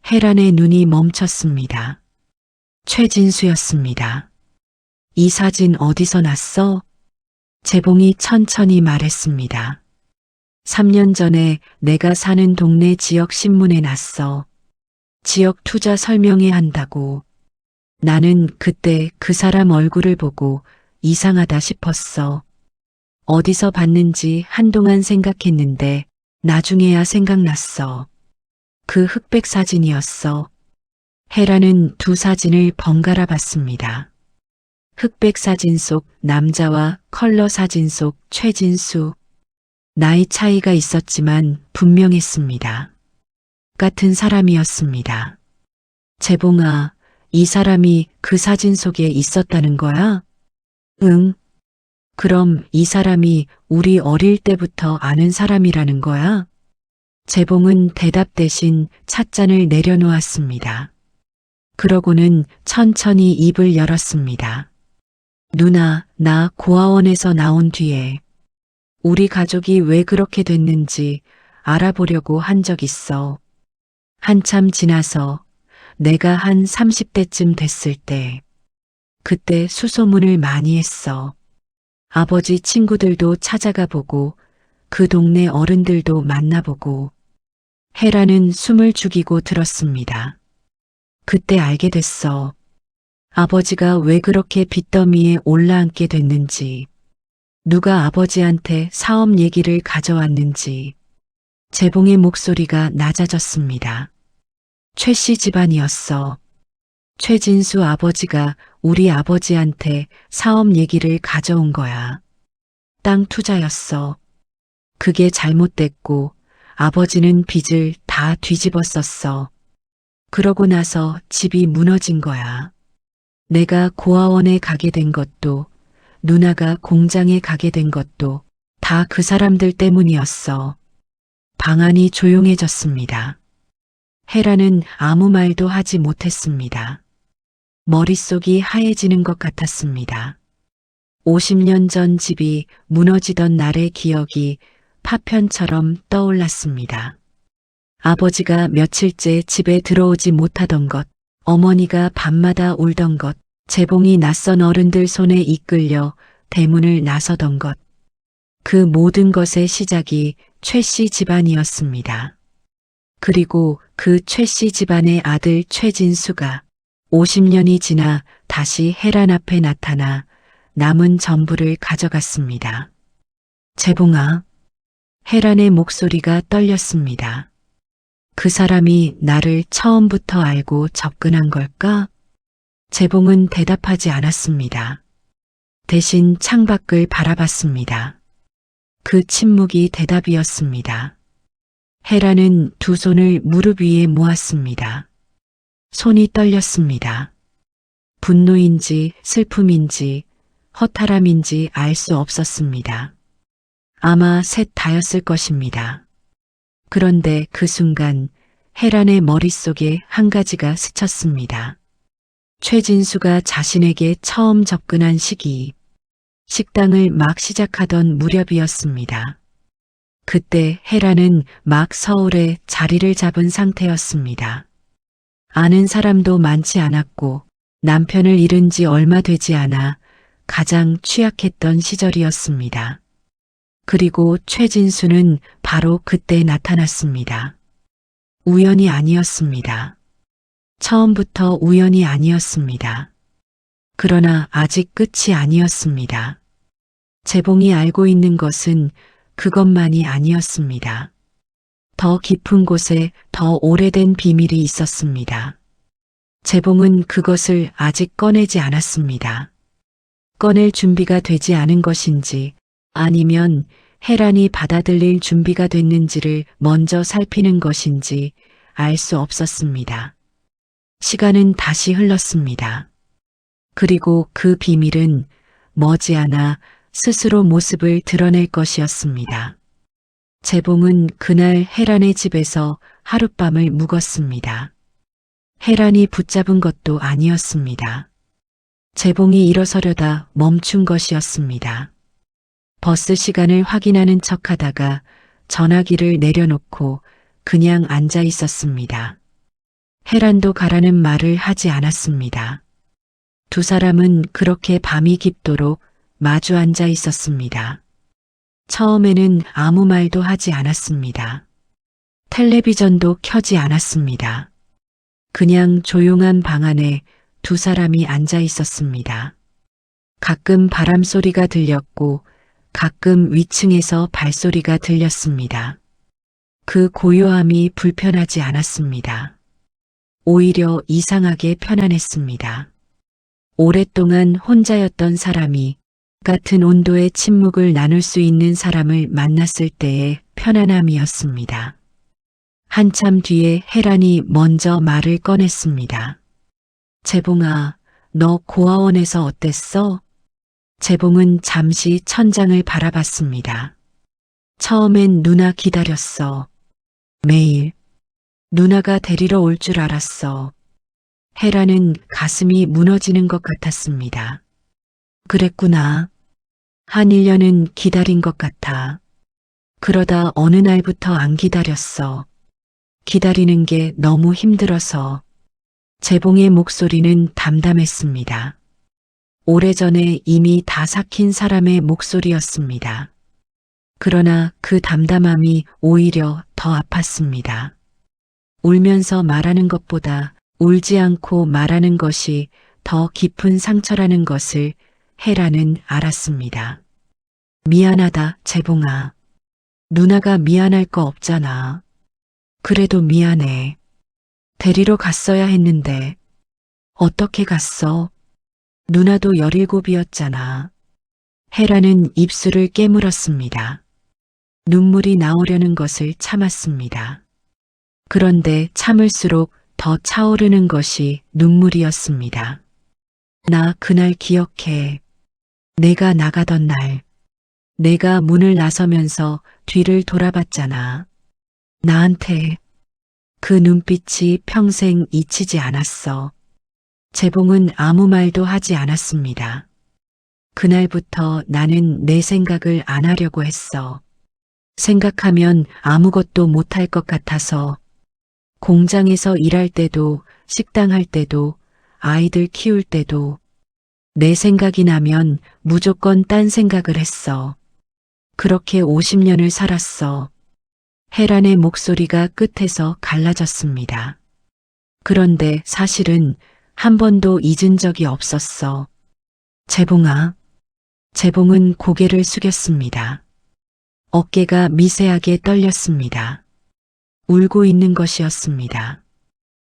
혜란의 눈이 멈췄습니다. 최진수였습니다. 이 사진 어디서 났어? 재봉이 천천히 말했습니다. 3년 전에 내가 사는 동네 지역 신문에 났어. 지역 투자 설명회 한다고. 나는 그때 그 사람 얼굴을 보고 이상하다 싶었어. 어디서 봤는지 한동안 생각했는데 나중에야 생각났어. 그 흑백 사진이었어. 혜라는 두 사진을 번갈아 봤습니다. 흑백 사진 속 남자와 컬러 사진 속 최진수. 나이 차이가 있었지만 분명했습니다. 같은 사람이었습니다. 재봉아, 이 사람이 그 사진 속에 있었다는 거야? 응. 그럼 이 사람이 우리 어릴 때부터 아는 사람이라는 거야? 재봉은 대답 대신 찻잔을 내려놓았습니다. 그러고는 천천히 입을 열었습니다. 누나, 나 고아원에서 나온 뒤에 우리 가족이 왜 그렇게 됐는지 알아보려고 한 적 있어. 한참 지나서 내가 한 30대쯤 됐을 때, 그때 수소문을 많이 했어. 아버지 친구들도 찾아가 보고 그 동네 어른들도 만나보고 헤라는 숨을 죽이고 들었습니다. 그때 알게 됐어. 아버지가 왜 그렇게 빚더미에 올라앉게 됐는지, 누가 아버지한테 사업 얘기를 가져왔는지. 재봉의 목소리가 낮아졌습니다. 최 씨 집안이었어. 최진수 아버지가 우리 아버지한테 사업 얘기를 가져온 거야. 땅 투자였어. 그게 잘못됐고 아버지는 빚을 다 뒤집었었어. 그러고 나서 집이 무너진 거야. 내가 고아원에 가게 된 것도 누나가 공장에 가게 된 것도 다 그 사람들 때문이었어. 방안이 조용해졌습니다. 헤라는 아무 말도 하지 못했습니다. 머릿속이 하얘지는 것 같았습니다. 50년 전 집이 무너지던 날의 기억이 파편처럼 떠올랐습니다. 아버지가 며칠째 집에 들어오지 못하던 것, 어머니가 밤마다 울던 것, 재봉이 낯선 어른들 손에 이끌려 대문을 나서던 것. 그 모든 것의 시작이 최 씨 집안이었습니다. 그리고 그 최 씨 집안의 아들 최진수가 50년이 지나 다시 헤란 앞에 나타나 남은 전부를 가져갔습니다. 재봉아, 헤란의 목소리가 떨렸습니다. 그 사람이 나를 처음부터 알고 접근한 걸까? 재봉은 대답하지 않았습니다. 대신 창밖을 바라봤습니다. 그 침묵이 대답이었습니다. 헤라는 두 손을 무릎 위에 모았습니다. 손이 떨렸습니다. 분노인지 슬픔인지 허탈함인지 알 수 없었습니다. 아마 셋 다였을 것입니다. 그런데 그 순간 헤란의 머릿속에 한 가지가 스쳤습니다. 최진수가 자신에게 처음 접근한 시기, 식당을 막 시작하던 무렵이었습니다. 그때 헤라는 막 서울에 자리를 잡은 상태였습니다. 아는 사람도 많지 않았고 남편을 잃은 지 얼마 되지 않아 가장 취약했던 시절이었습니다. 그리고 최진수는 바로 그때 나타났습니다. 우연이 아니었습니다. 처음부터 우연이 아니었습니다. 그러나 아직 끝이 아니었습니다. 재봉이 알고 있는 것은 그것만이 아니었습니다. 더 깊은 곳에 더 오래된 비밀이 있었습니다. 재봉은 그것을 아직 꺼내지 않았습니다. 꺼낼 준비가 되지 않은 것인지 아니면 헤란이 받아들일 준비가 됐는지를 먼저 살피는 것인지 알 수 없었습니다. 시간은 다시 흘렀습니다. 그리고 그 비밀은 머지않아 스스로 모습을 드러낼 것이었습니다. 재봉은 그날 헤란의 집에서 하룻밤을 묵었습니다. 헤란이 붙잡은 것도 아니었습니다. 재봉이 일어서려다 멈춘 것이었습니다. 버스 시간을 확인하는 척하다가 전화기를 내려놓고 그냥 앉아 있었습니다. 헤란도 가라는 말을 하지 않았습니다. 두 사람은 그렇게 밤이 깊도록 마주 앉아 있었습니다. 처음에는 아무 말도 하지 않았습니다. 텔레비전도 켜지 않았습니다. 그냥 조용한 방 안에 두 사람이 앉아 있었습니다. 가끔 바람 소리가 들렸고 가끔 위층에서 발소리가 들렸습니다. 그 고요함이 불편하지 않았습니다. 오히려 이상하게 편안했습니다. 오랫동안 혼자였던 사람이 같은 온도의 침묵을 나눌 수 있는 사람을 만났을 때의 편안함이었습니다. 한참 뒤에 헤란이 먼저 말을 꺼냈습니다. 재봉아, 너 고아원에서 어땠어? 재봉은 잠시 천장을 바라봤습니다. 처음엔 누나 기다렸어. 매일. 누나가 데리러 올 줄 알았어. 헤라는 가슴이 무너지는 것 같았습니다. 그랬구나. 한 1년은 기다린 것 같아. 그러다 어느 날부터 안 기다렸어. 기다리는 게 너무 힘들어서. 재봉의 목소리는 담담했습니다. 오래전에 이미 다 삭힌 사람의 목소리였습니다. 그러나 그 담담함이 오히려 더 아팠습니다. 울면서 말하는 것보다 울지 않고 말하는 것이 더 깊은 상처라는 것을 헤라는 알았습니다. 미안하다, 재봉아. 누나가 미안할 거 없잖아. 그래도 미안해. 데리러 갔어야 했는데. 어떻게 갔어? 누나도 17이었잖아. 헤라는 입술을 깨물었습니다. 눈물이 나오려는 것을 참았습니다. 그런데 참을수록 더 차오르는 것이 눈물이었습니다. 나 그날 기억해. 내가 나가던 날. 내가 문을 나서면서 뒤를 돌아봤잖아. 나한테. 그 눈빛이 평생 잊히지 않았어. 재봉은 아무 말도 하지 않았습니다. 그날부터 나는 내 생각을 안 하려고 했어. 생각하면 아무것도 못할 것 같아서. 공장에서 일할 때도, 식당 할 때도, 아이들 키울 때도 내 생각이 나면 무조건 딴 생각을 했어. 그렇게 50년을 살았어. 헤란의 목소리가 끝에서 갈라졌습니다. 그런데 사실은 한 번도 잊은 적이 없었어. 재봉아. 재봉은 고개를 숙였습니다. 어깨가 미세하게 떨렸습니다. 울고 있는 것이었습니다.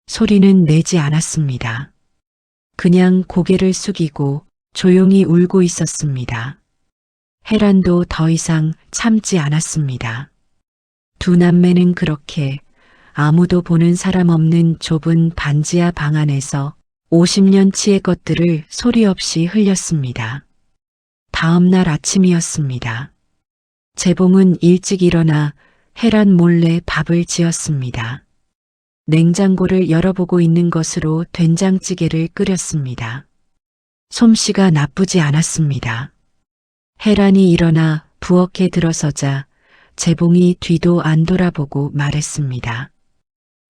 소리는 내지 않았습니다. 그냥 고개를 숙이고 조용히 울고 있었습니다. 헤란도 더 이상 참지 않았습니다. 두 남매는 그렇게 아무도 보는 사람 없는 좁은 반지하 방 안에서 50년치의 것들을 소리 없이 흘렸습니다. 다음 날 아침이었습니다. 재봉은 일찍 일어나 헤란 몰래 밥을 지었습니다. 냉장고를 열어보고 있는 것으로 된장찌개를 끓였습니다. 솜씨가 나쁘지 않았습니다. 헤란이 일어나 부엌에 들어서자 재봉이 뒤도 안 돌아보고 말했습니다.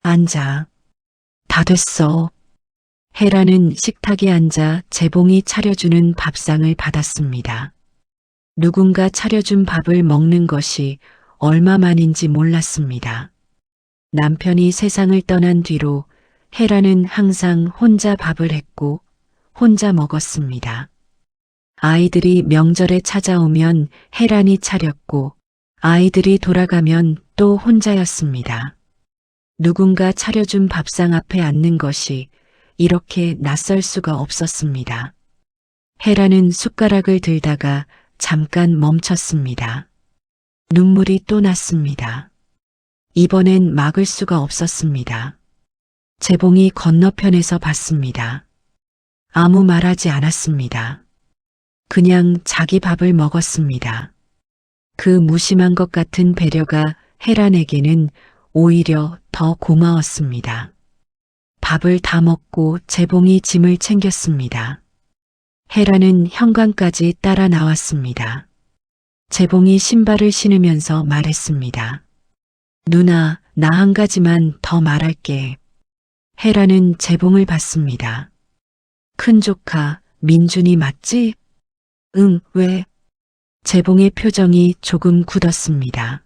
앉아. 다 됐어. 헤라는 식탁에 앉아 재봉이 차려주는 밥상을 받았습니다. 누군가 차려준 밥을 먹는 것이 얼마만인지 몰랐습니다. 남편이 세상을 떠난 뒤로 헤라는 항상 혼자 밥을 했고 혼자 먹었습니다. 아이들이 명절에 찾아오면 헤란이 차렸고 아이들이 돌아가면 또 혼자였습니다. 누군가 차려준 밥상 앞에 앉는 것이 이렇게 낯설 수가 없었습니다. 헤라는 숟가락을 들다가 잠깐 멈췄습니다. 눈물이 또 났습니다. 이번엔 막을 수가 없었습니다. 재봉이 건너편에서 봤습니다. 아무 말하지 않았습니다. 그냥 자기 밥을 먹었습니다. 그 무심한 것 같은 배려가 헤란에게는 오히려 더 고마웠습니다. 밥을 다 먹고 재봉이 짐을 챙겼습니다. 헤란은 현관까지 따라 나왔습니다. 재봉이 신발을 신으면서 말했습니다. 누나, 나 한 가지만 더 말할게. 헤란은 재봉을 봤습니다. 큰 조카, 민준이 맞지? 응, 왜? 재봉의 표정이 조금 굳었습니다.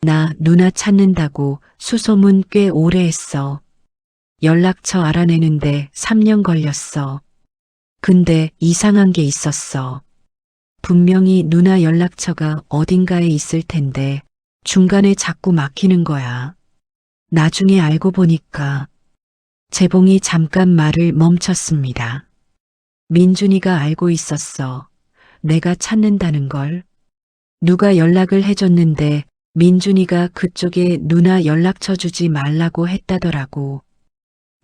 나 누나 찾는다고 수소문 꽤 오래 했어. 연락처 알아내는데 3년 걸렸어. 근데 이상한 게 있었어. 분명히 누나 연락처가 어딘가에 있을 텐데 중간에 자꾸 막히는 거야. 나중에 알고 보니까. 재봉이 잠깐 말을 멈췄습니다. 민준이가 알고 있었어. 내가 찾는다는 걸. 누가 연락을 해줬는데 민준이가 그쪽에 누나 연락처 주지 말라고 했다더라고.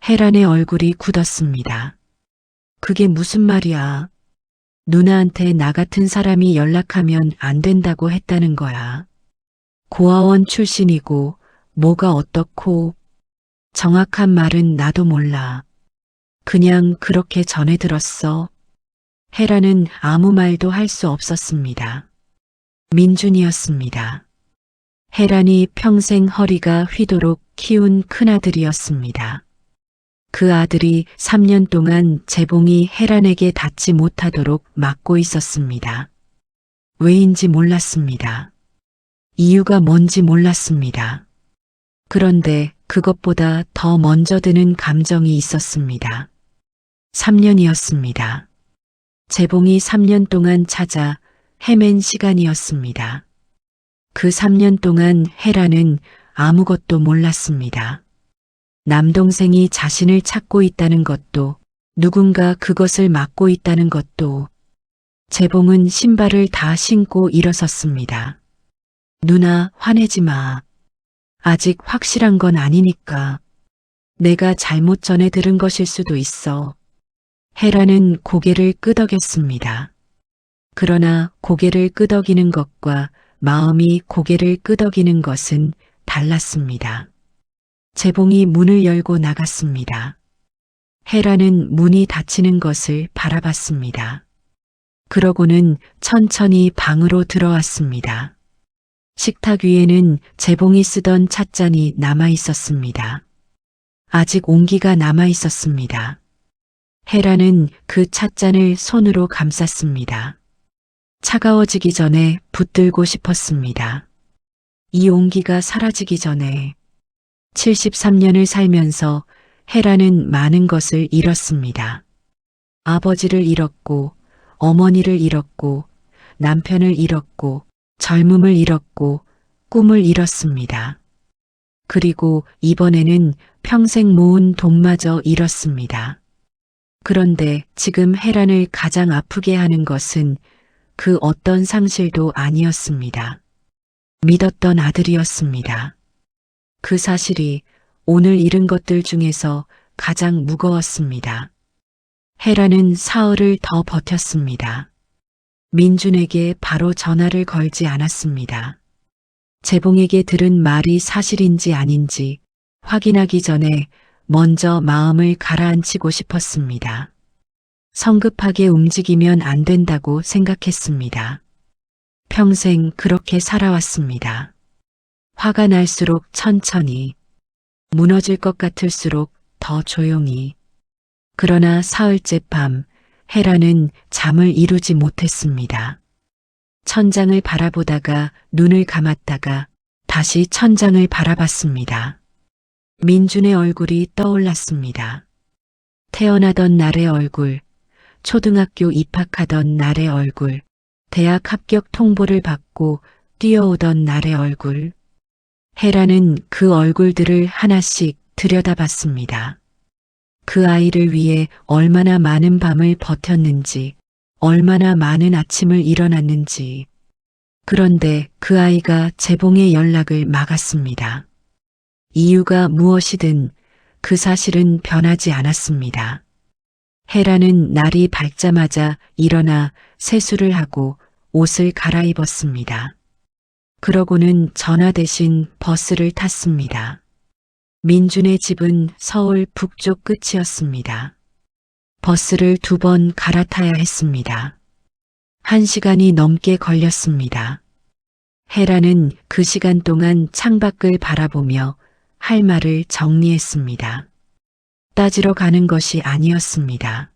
헤란의 얼굴이 굳었습니다. 그게 무슨 말이야? 누나한테 나 같은 사람이 연락하면 안 된다고 했다는 거야. 고아원 출신이고 뭐가 어떻고 정확한 말은 나도 몰라. 그냥 그렇게 전해 들었어. 헤라는 아무 말도 할 수 없었습니다. 민준이었습니다. 헤란이 평생 허리가 휘도록 키운 큰아들이었습니다. 그 아들이 3년 동안 재봉이 헤란에게 닿지 못하도록 막고 있었습니다. 왜인지 몰랐습니다. 이유가 뭔지 몰랐습니다. 그런데 그것보다 더 먼저 드는 감정이 있었습니다. 3년이었습니다. 재봉이 3년 동안 찾아 헤맨 시간이었습니다. 그 3년 동안 헤라는 아무것도 몰랐습니다. 남동생이 자신을 찾고 있다는 것도, 누군가 그것을 막고 있다는 것도. 재봉은 신발을 다 신고 일어섰습니다. 누나, 화내지 마. 아직 확실한 건 아니니까. 내가 잘못 전해 들은 것일 수도 있어. 헤라는 고개를 끄덕였습니다. 그러나 고개를 끄덕이는 것과 마음이 고개를 끄덕이는 것은 달랐습니다. 재봉이 문을 열고 나갔습니다. 헤라는 문이 닫히는 것을 바라봤습니다. 그러고는 천천히 방으로 들어왔습니다. 식탁 위에는 재봉이 쓰던 찻잔이 남아 있었습니다. 아직 온기가 남아 있었습니다. 헤라는 그 찻잔을 손으로 감쌌습니다. 차가워지기 전에 붙들고 싶었습니다. 이 온기가 사라지기 전에. 73년을 살면서 헤라는 많은 것을 잃었습니다. 아버지를 잃었고, 어머니를 잃었고, 남편을 잃었고, 젊음을 잃었고, 꿈을 잃었습니다. 그리고 이번에는 평생 모은 돈마저 잃었습니다. 그런데 지금 헤란을 가장 아프게 하는 것은 그 어떤 상실도 아니었습니다. 믿었던 아들이었습니다. 그 사실이 오늘 잃은 것들 중에서 가장 무거웠습니다. 헤라는 사흘을 더 버텼습니다. 민준에게 바로 전화를 걸지 않았습니다. 재봉에게 들은 말이 사실인지 아닌지 확인하기 전에 먼저 마음을 가라앉히고 싶었습니다. 성급하게 움직이면 안 된다고 생각했습니다. 평생 그렇게 살아왔습니다. 화가 날수록 천천히, 무너질 것 같을수록 더 조용히. 그러나 사흘째 밤, 헤라는 잠을 이루지 못했습니다. 천장을 바라보다가 눈을 감았다가 다시 천장을 바라봤습니다. 민준의 얼굴이 떠올랐습니다. 태어나던 날의 얼굴, 초등학교 입학하던 날의 얼굴, 대학 합격 통보를 받고 뛰어오던 날의 얼굴. 헤라는 그 얼굴들을 하나씩 들여다봤습니다. 그 아이를 위해 얼마나 많은 밤을 버텼는지, 얼마나 많은 아침을 일어났는지. 그런데 그 아이가 재봉의 연락을 막았습니다. 이유가 무엇이든 그 사실은 변하지 않았습니다. 헤라는 날이 밝자마자 일어나 세수를 하고 옷을 갈아입었습니다. 그러고는 전화 대신 버스를 탔습니다. 민준의 집은 서울 북쪽 끝이었습니다. 버스를 2번 갈아타야 했습니다. 1시간이 넘게 걸렸습니다. 헤라는 그 시간 동안 창밖을 바라보며 할 말을 정리했습니다. 따지러 가는 것이 아니었습니다.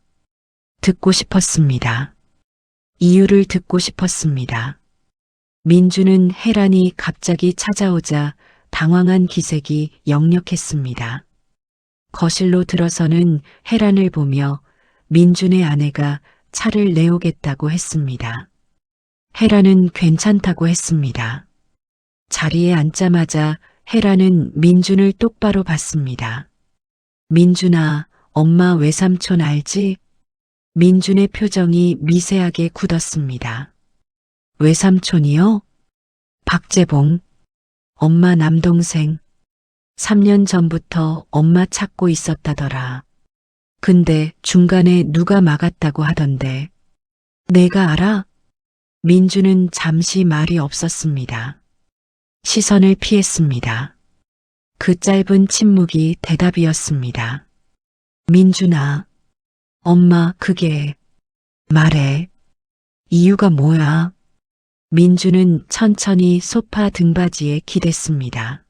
듣고 싶었습니다. 이유를 듣고 싶었습니다. 민주는 헤란이 갑자기 찾아오자 당황한 기색이 역력했습니다. 거실로 들어서는 헤란을 보며 민준의 아내가 차를 내오겠다고 했습니다. 헤란은 괜찮다고 했습니다. 자리에 앉자마자 헤란은 민준을 똑바로 봤습니다. 민준아, 엄마 외삼촌 알지? 민준의 표정이 미세하게 굳었습니다. 외삼촌이요? 박재봉. 엄마 남동생. 3년 전부터 엄마 찾고 있었다더라. 근데 중간에 누가 막았다고 하던데. 내가 알아? 민주는 잠시 말이 없었습니다. 시선을 피했습니다. 그 짧은 침묵이 대답이었습니다. 민준아, 엄마 그게 말해. 이유가 뭐야? 민주는 천천히 소파 등받이에 기댔습니다.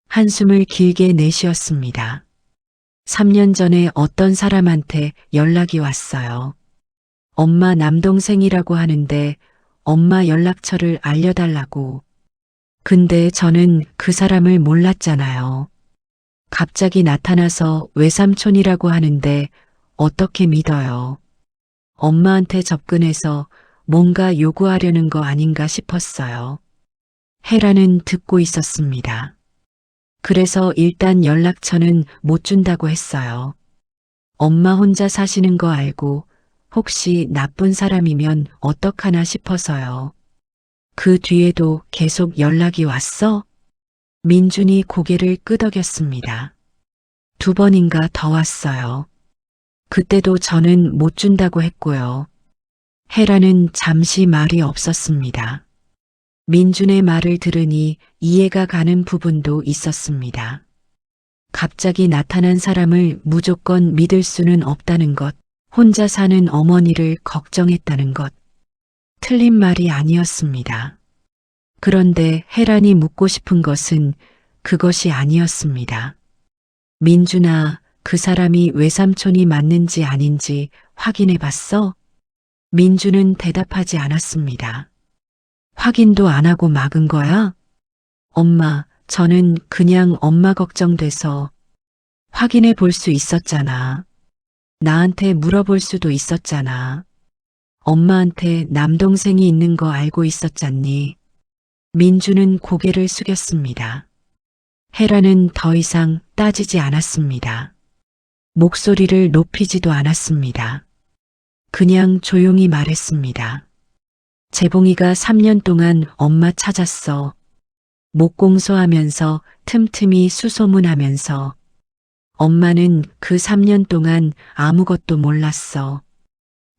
한숨을 길게 내쉬었습니다. 3년 전에 어떤 사람한테 연락이 왔어요. 엄마 남동생이라고 하는데 엄마 연락처를 알려달라고. 근데 저는 그 사람을 몰랐잖아요. 갑자기 나타나서 외삼촌이라고 하는데 어떻게 믿어요? 엄마한테 접근해서 뭔가 요구하려는 거 아닌가 싶었어요. 헤라는 듣고 있었습니다. 그래서 일단 연락처는 못 준다고 했어요. 엄마 혼자 사시는 거 알고 혹시 나쁜 사람이면 어떡하나 싶어서요. 그 뒤에도 계속 연락이 왔어? 민준이 고개를 끄덕였습니다. 2번인가 더 왔어요. 그때도 저는 못 준다고 했고요. 헤라는 잠시 말이 없었습니다. 민준의 말을 들으니 이해가 가는 부분도 있었습니다. 갑자기 나타난 사람을 무조건 믿을 수는 없다는 것, 혼자 사는 어머니를 걱정했다는 것. 틀린 말이 아니었습니다. 그런데 헤란이 묻고 싶은 것은 그것이 아니었습니다. 민준아, 그 사람이 외삼촌이 맞는지 아닌지 확인해 봤어? 민준은 대답하지 않았습니다. 확인도 안 하고 막은 거야? 엄마, 저는 그냥 엄마 걱정돼서 확인해 볼 수 있었잖아. 나한테 물어볼 수도 있었잖아. 엄마한테 남동생이 있는 거 알고 있었잖니. 민주는 고개를 숙였습니다. 헤라는 더 이상 따지지 않았습니다. 목소리를 높이지도 않았습니다. 그냥 조용히 말했습니다. 재봉이가 3년 동안 엄마 찾았어. 목공소하면서 틈틈이 수소문하면서. 엄마는 그 3년 동안 아무것도 몰랐어.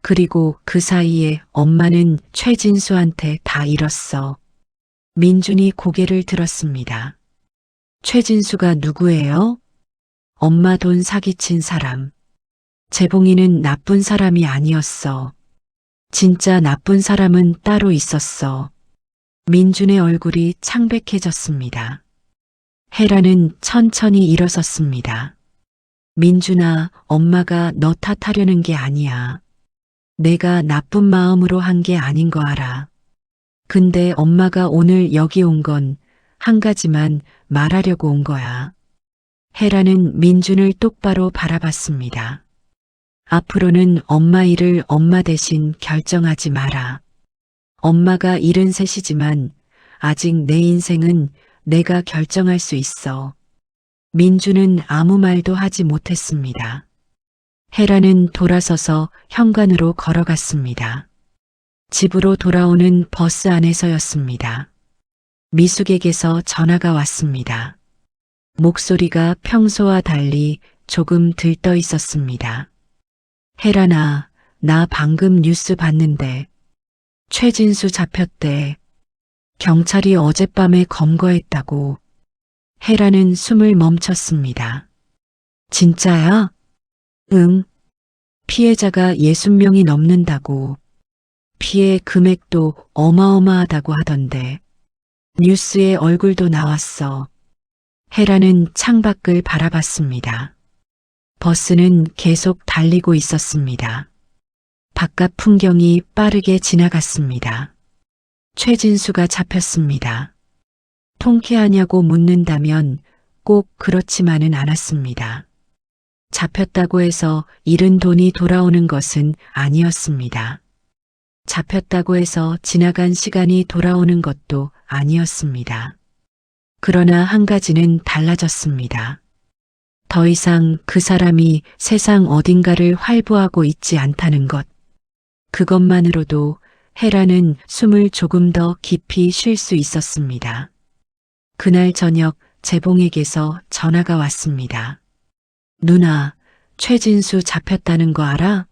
그리고 그 사이에 엄마는 최진수한테 다 잃었어. 민준이 고개를 들었습니다. 최진수가 누구예요? 엄마 돈 사기친 사람. 재봉이는 나쁜 사람이 아니었어. 진짜 나쁜 사람은 따로 있었어. 민준의 얼굴이 창백해졌습니다. 헤라는 천천히 일어섰습니다. 민준아, 엄마가 너 탓하려는 게 아니야. 내가 나쁜 마음으로 한 게 아닌 거 알아. 근데 엄마가 오늘 여기 온 건 한 가지만 말하려고 온 거야. 헤라는 민준을 똑바로 바라봤습니다. 앞으로는 엄마 일을 엄마 대신 결정하지 마라. 엄마가 73이지만 아직 내 인생은 내가 결정할 수 있어. 민준은 아무 말도 하지 못했습니다. 헤라는 돌아서서 현관으로 걸어갔습니다. 집으로 돌아오는 버스 안에서였습니다. 미숙에게서 전화가 왔습니다. 목소리가 평소와 달리 조금 들떠 있었습니다. 헤라나, 나 방금 뉴스 봤는데 최진수 잡혔대. 경찰이 어젯밤에 검거했다고. 헤라는 숨을 멈췄습니다. 진짜야? 응. 피해자가 60명이 넘는다고. 피해 금액도 어마어마하다고 하던데. 뉴스에 얼굴도 나왔어. 헤라는 창밖을 바라봤습니다. 버스는 계속 달리고 있었습니다. 바깥 풍경이 빠르게 지나갔습니다. 최진수가 잡혔습니다. 통쾌하냐고 묻는다면 꼭 그렇지만은 않았습니다. 잡혔다고 해서 잃은 돈이 돌아오는 것은 아니었습니다. 잡혔다고 해서 지나간 시간이 돌아오는 것도 아니었습니다. 그러나 한 가지는 달라졌습니다. 더 이상 그 사람이 세상 어딘가를 활보하고 있지 않다는 것. 그것만으로도 헤라는 숨을 조금 더 깊이 쉴 수 있었습니다. 그날 저녁 재봉에게서 전화가 왔습니다. 누나, 최진수 잡혔다는 거 알아?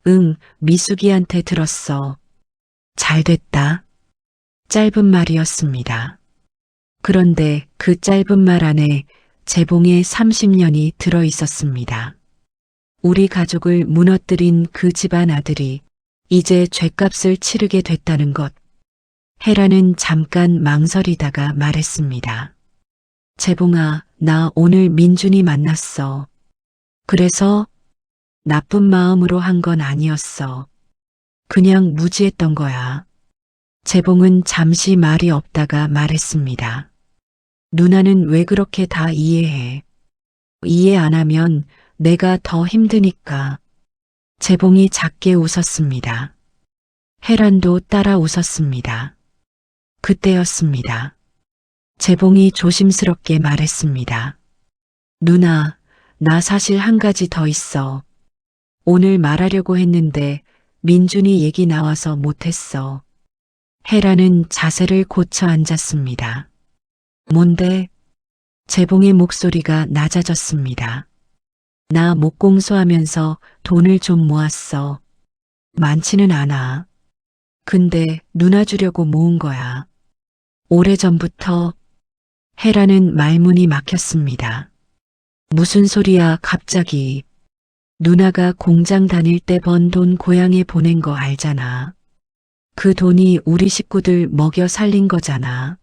응, 미숙이한테 들었어. 잘 됐다. 짧은 말이었습니다. 그런데 그 짧은 말 안에 재봉의 30년이 들어 있었습니다. 우리 가족을 무너뜨린 그 집안 아들이 이제 죗값을 치르게 됐다는 것. 헤라는 잠깐 망설이다가 말했습니다. 재봉아, 나 오늘 민준이 만났어. 그래서 나쁜 마음으로 한 건 아니었어. 그냥 무지했던 거야. 재봉은 잠시 말이 없다가 말했습니다. 누나는 왜 그렇게 다 이해해? 이해 안 하면 내가 더 힘드니까. 재봉이 작게 웃었습니다. 헤란도 따라 웃었습니다. 그때였습니다. 재봉이 조심스럽게 말했습니다. 누나, 나 사실 한 가지 더 있어. 오늘 말하려고 했는데 민준이 얘기 나와서 못했어. 헤라는 자세를 고쳐 앉았습니다. 뭔데? 재봉의 목소리가 낮아졌습니다. 나 목공소하면서 돈을 좀 모았어. 많지는 않아. 근데 누나 주려고 모은 거야. 오래전부터. 헤라는 말문이 막혔습니다. 무슨 소리야 갑자기. 누나가 공장 다닐 때 번 돈 고향에 보낸 거 알잖아. 그 돈이 우리 식구들 먹여 살린 거잖아.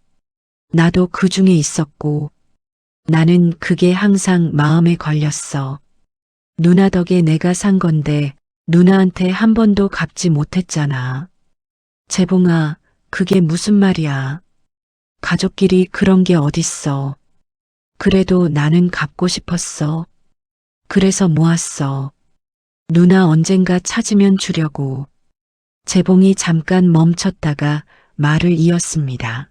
나도 그 중에 있었고. 나는 그게 항상 마음에 걸렸어. 누나 덕에 내가 산 건데 누나한테 한 번도 갚지 못했잖아. 재봉아, 그게 무슨 말이야. 가족끼리 그런 게 어딨어. 그래도 나는 갚고 싶었어. 그래서 모았어. 누나 언젠가 찾으면 주려고. 재봉이 잠깐 멈췄다가 말을 이었습니다.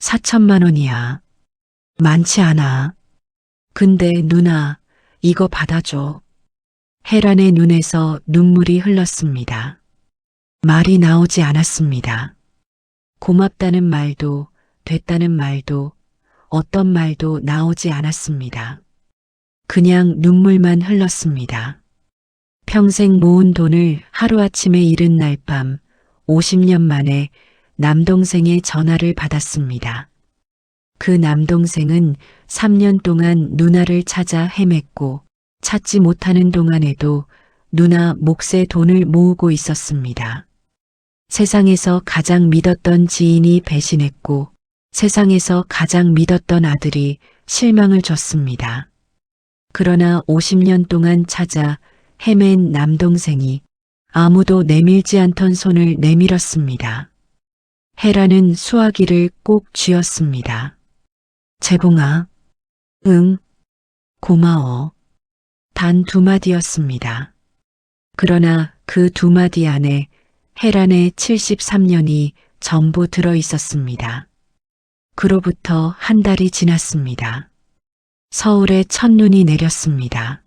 4천만 원이야. 많지 않아. 근데 누나, 이거 받아줘. 헤란의 눈에서 눈물이 흘렀습니다. 말이 나오지 않았습니다. 고맙다는 말도, 됐다는 말도, 어떤 말도 나오지 않았습니다. 그냥 눈물만 흘렀습니다. 평생 모은 돈을 하루아침에 잃은 날 밤 50년 만에 남동생의 전화를 받았습니다. 그 남동생은 3년 동안 누나를 찾아 헤맸고 찾지 못하는 동안에도 누나 몫의 돈을 모으고 있었습니다. 세상에서 가장 믿었던 지인이 배신했고 세상에서 가장 믿었던 아들이 실망을 줬습니다. 그러나 50년 동안 찾아 헤맨 남동생이 아무도 내밀지 않던 손을 내밀었습니다. 헤라는 수화기를 꼭 쥐었습니다. 재봉아, 응, 고마워. 단 2마디였습니다. 그러나 그 2마디 안에 헤란의 73년이 전부 들어 있었습니다. 그로부터 한 달이 지났습니다. 서울에 첫눈이 내렸습니다.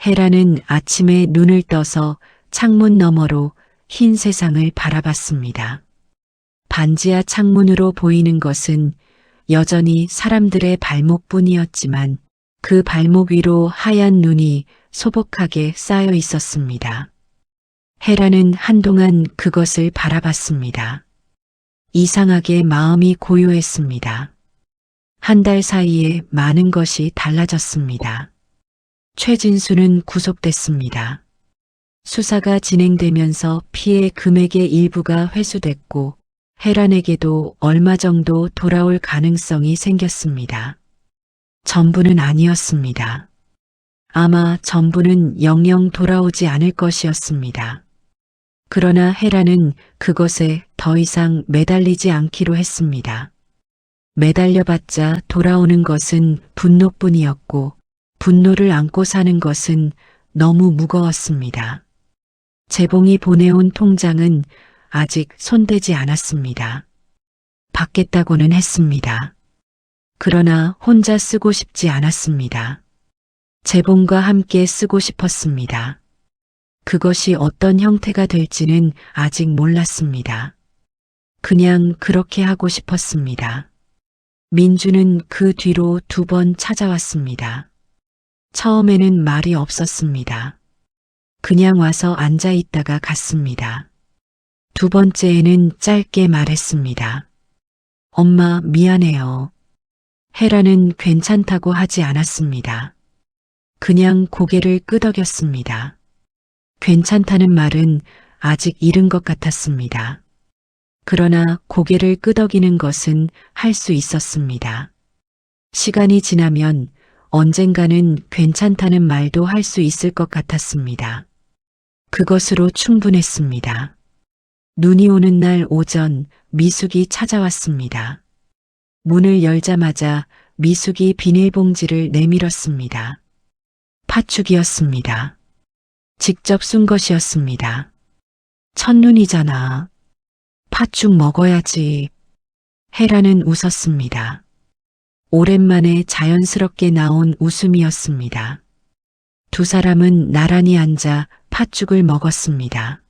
헤라는 아침에 눈을 떠서 창문 너머로 흰 세상을 바라봤습니다. 반지하 창문으로 보이는 것은 여전히 사람들의 발목뿐이었지만 그 발목 위로 하얀 눈이 소복하게 쌓여 있었습니다. 헤라는 한동안 그것을 바라봤습니다. 이상하게 마음이 고요했습니다. 한 달 사이에 많은 것이 달라졌습니다. 최진수는 구속됐습니다. 수사가 진행되면서 피해 금액의 일부가 회수됐고 헤란에게도 얼마 정도 돌아올 가능성이 생겼습니다. 전부는 아니었습니다. 아마 전부는 영영 돌아오지 않을 것이었습니다. 그러나 헤라는 그것에 더 이상 매달리지 않기로 했습니다. 매달려봤자 돌아오는 것은 분노뿐이었고 분노를 안고 사는 것은 너무 무거웠습니다. 재봉이 보내온 통장은 아직 손대지 않았습니다. 받겠다고는 했습니다. 그러나 혼자 쓰고 싶지 않았습니다. 재봉과 함께 쓰고 싶었습니다. 그것이 어떤 형태가 될지는 아직 몰랐습니다. 그냥 그렇게 하고 싶었습니다. 민주는 그 뒤로 2번 찾아왔습니다. 처음에는 말이 없었습니다. 그냥 와서 앉아 있다가 갔습니다. 두 번째에는 짧게 말했습니다. 엄마, 미안해요. 헤라는 괜찮다고 하지 않았습니다. 그냥 고개를 끄덕였습니다. 괜찮다는 말은 아직 이른 것 같았습니다. 그러나 고개를 끄덕이는 것은 할 수 있었습니다. 시간이 지나면 언젠가는 괜찮다는 말도 할 수 있을 것 같았습니다. 그것으로 충분했습니다. 눈이 오는 날 오전 미숙이 찾아왔습니다. 문을 열자마자 미숙이 비닐봉지를 내밀었습니다. 팥죽이었습니다. 직접 쓴 것이었습니다. 첫눈이잖아. 팥죽 먹어야지. 헤라는 웃었습니다. 오랜만에 자연스럽게 나온 웃음이었습니다. 두 사람은 나란히 앉아 팥죽을 먹었습니다.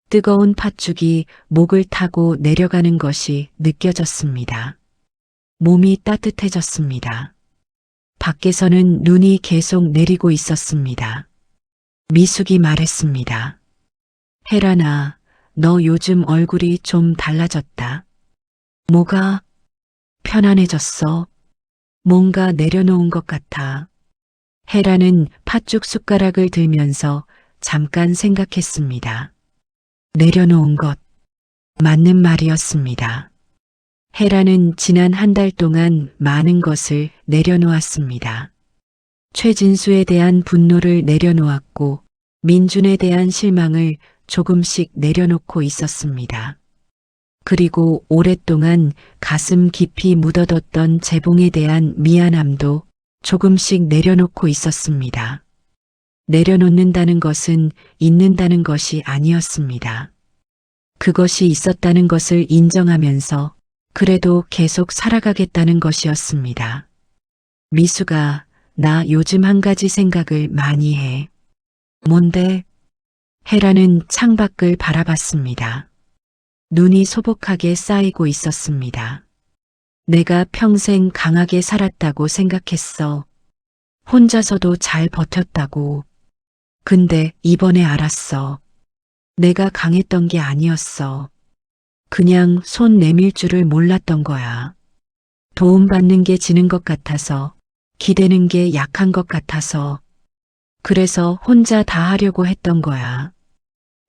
뜨거운 팥죽이 목을 타고 내려가는 것이 느껴졌습니다. 몸이 따뜻해졌습니다. 밖에서는 눈이 계속 내리고 있었습니다. 미숙이 말했습니다. 헤라나, 너 요즘 얼굴이 좀 달라졌다. 뭐가? 편안해졌어. 뭔가 내려놓은 것 같아. 헤라는 팥죽 숟가락을 들면서 잠깐 생각했습니다. 내려놓은 것. 맞는 말이었습니다. 헤라는 지난 한 달 동안 많은 것을 내려놓았습니다. 최진수에 대한 분노를 내려놓았고 민준에 대한 실망을 조금씩 내려놓고 있었습니다. 그리고 오랫동안 가슴 깊이 묻어뒀던 재봉에 대한 미안함도 조금씩 내려놓고 있었습니다. 내려놓는다는 것은 잊는다는 것이 아니었습니다. 그것이 있었다는 것을 인정하면서 그래도 계속 살아가겠다는 것이었습니다. 미수가, 나 요즘 한 가지 생각을 많이 해. 뭔데? 헤라는 창밖을 바라봤습니다. 눈이 소복하게 쌓이고 있었습니다. 내가 평생 강하게 살았다고 생각했어. 혼자서도 잘 버텼다고. 근데 이번에 알았어. 내가 강했던 게 아니었어. 그냥 손 내밀 줄을 몰랐던 거야. 도움받는 게 지는 것 같아서, 기대는 게 약한 것 같아서, 그래서 혼자 다 하려고 했던 거야.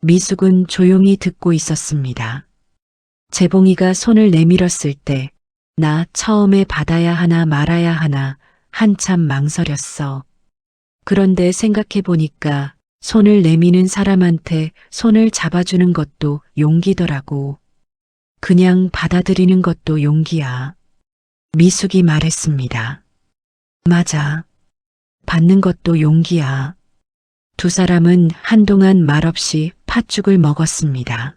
미숙은 조용히 듣고 있었습니다. 재봉이가 손을 내밀었을 때, 나 처음에 받아야 하나 말아야 하나 한참 망설였어. 그런데 생각해보니까 손을 내미는 사람한테 손을 잡아주는 것도 용기더라고. 그냥 받아들이는 것도 용기야. 미숙이 말했습니다. 맞아. 받는 것도 용기야. 두 사람은 한동안 말없이 팥죽을 먹었습니다.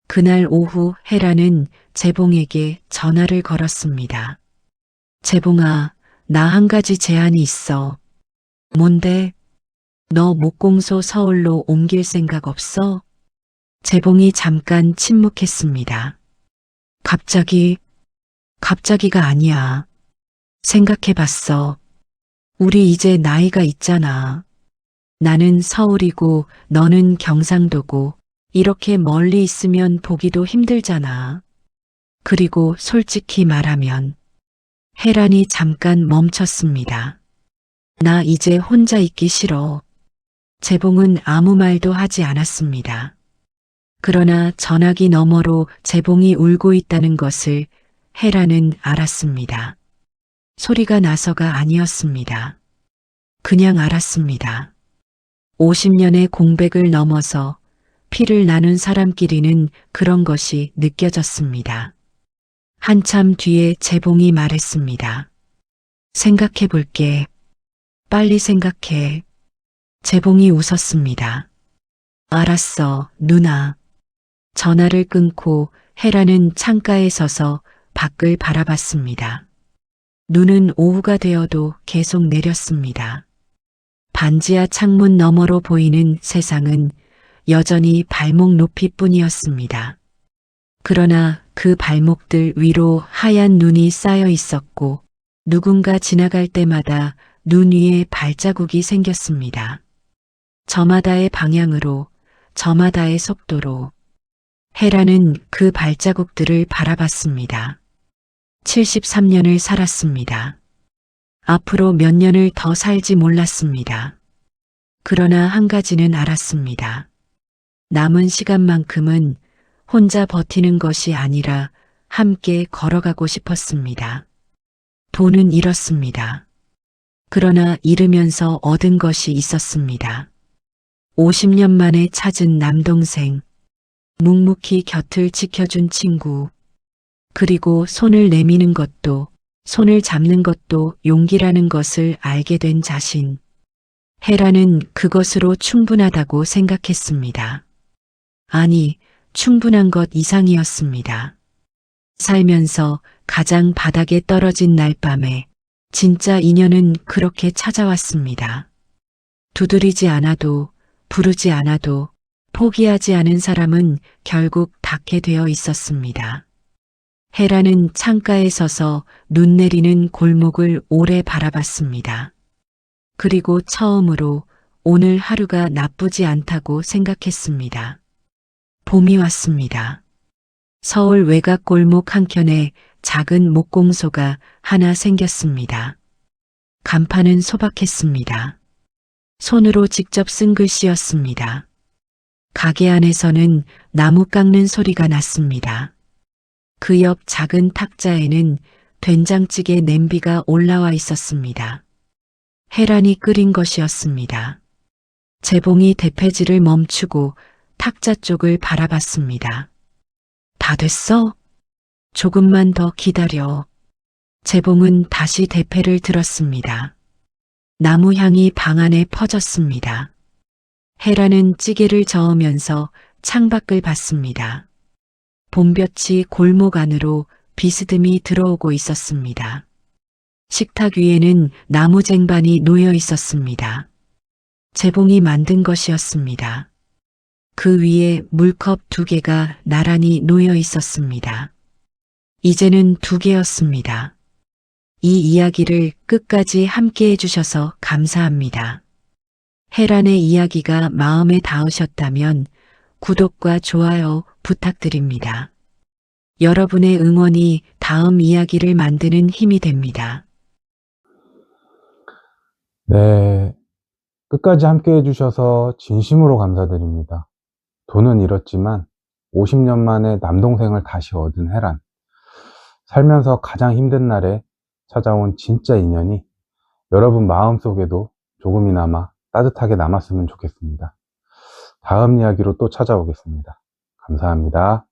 그날 오후 헤라는 재봉에게 전화를 걸었습니다. 재봉아, 나 한 가지 제안이 있어. 뭔데? 너 목공소 서울로 옮길 생각 없어? 재봉이 잠깐 침묵했습니다. 갑자기가 아니야. 생각해봤어. 우리 이제 나이가 있잖아. 나는 서울이고 너는 경상도고 이렇게 멀리 있으면 보기도 힘들잖아. 그리고 솔직히 말하면 헤란이 잠깐 멈췄습니다. 나 이제 혼자 있기 싫어. 재봉은 아무 말도 하지 않았습니다. 그러나 전화기 너머로 재봉이 울고 있다는 것을 헤라는 알았습니다. 소리가 나서가 아니었습니다. 그냥 알았습니다. 50년의 공백을 넘어서 피를 나눈 사람끼리는 그런 것이 느껴졌습니다. 한참 뒤에 재봉이 말했습니다. 생각해 볼게. 빨리 생각해. 재봉이 웃었습니다. 알았어, 누나. 전화를 끊고 헤라는 창가에 서서 밖을 바라봤습니다. 눈은 오후가 되어도 계속 내렸습니다. 반지하 창문 너머로 보이는 세상은 여전히 발목 높이뿐이었습니다. 그러나 그 발목들 위로 하얀 눈이 쌓여 있었고 누군가 지나갈 때마다 눈 위에 발자국이 생겼습니다. 저마다의 방향으로, 저마다의 속도로. 헤라는 그 발자국들을 바라봤습니다. 73년을 살았습니다. 앞으로 몇 년을 더 살지 몰랐습니다. 그러나 한 가지는 알았습니다. 남은 시간만큼은 혼자 버티는 것이 아니라 함께 걸어가고 싶었습니다. 돈은 잃었습니다. 그러나 잃으면서 얻은 것이 있었습니다. 50년 만에 찾은 남동생, 묵묵히 곁을 지켜준 친구, 그리고 손을 내미는 것도, 손을 잡는 것도 용기라는 것을 알게 된 자신. 헤라는 그것으로 충분하다고 생각했습니다. 아니, 충분한 것 이상이었습니다. 살면서 가장 바닥에 떨어진 날 밤에 진짜 인연은 그렇게 찾아왔습니다. 두드리지 않아도, 부르지 않아도, 포기하지 않은 사람은 결국 닿게 되어 있었습니다. 헤라는 창가에 서서 눈 내리는 골목을 오래 바라봤습니다. 그리고 처음으로 오늘 하루가 나쁘지 않다고 생각했습니다. 봄이 왔습니다. 서울 외곽 골목 한켠에 작은 목공소가 하나 생겼습니다. 간판은 소박했습니다. 손으로 직접 쓴 글씨였습니다. 가게 안에서는 나무 깎는 소리가 났습니다. 그 옆 작은 탁자에는 된장찌개 냄비가 올라와 있었습니다. 헤란이 끓인 것이었습니다. 재봉이 대패질을 멈추고 탁자 쪽을 바라봤습니다. 다 됐어? 조금만 더 기다려. 재봉은 다시 대패를 들었습니다. 나무 향이 방 안에 퍼졌습니다. 헤라는 찌개를 저으면서 창밖을 봤습니다. 봄볕이 골목 안으로 비스듬히 들어오고 있었습니다. 식탁 위에는 나무 쟁반이 놓여 있었습니다. 재봉이 만든 것이었습니다. 그 위에 물컵 2개가 나란히 놓여 있었습니다. 이제는 2개였습니다. 이 이야기를 끝까지 함께 해주셔서 감사합니다. 헤란의 이야기가 마음에 닿으셨다면 구독과 좋아요 부탁드립니다. 여러분의 응원이 다음 이야기를 만드는 힘이 됩니다. 네, 끝까지 함께 해주셔서 진심으로 감사드립니다. 돈은 잃었지만 50년 만에 남동생을 다시 얻은 헤란. 살면서 가장 힘든 날에 찾아온 진짜 인연이 여러분 마음속에도 조금이나마 따뜻하게 남았으면 좋겠습니다. 다음 이야기로 또 찾아오겠습니다. 감사합니다.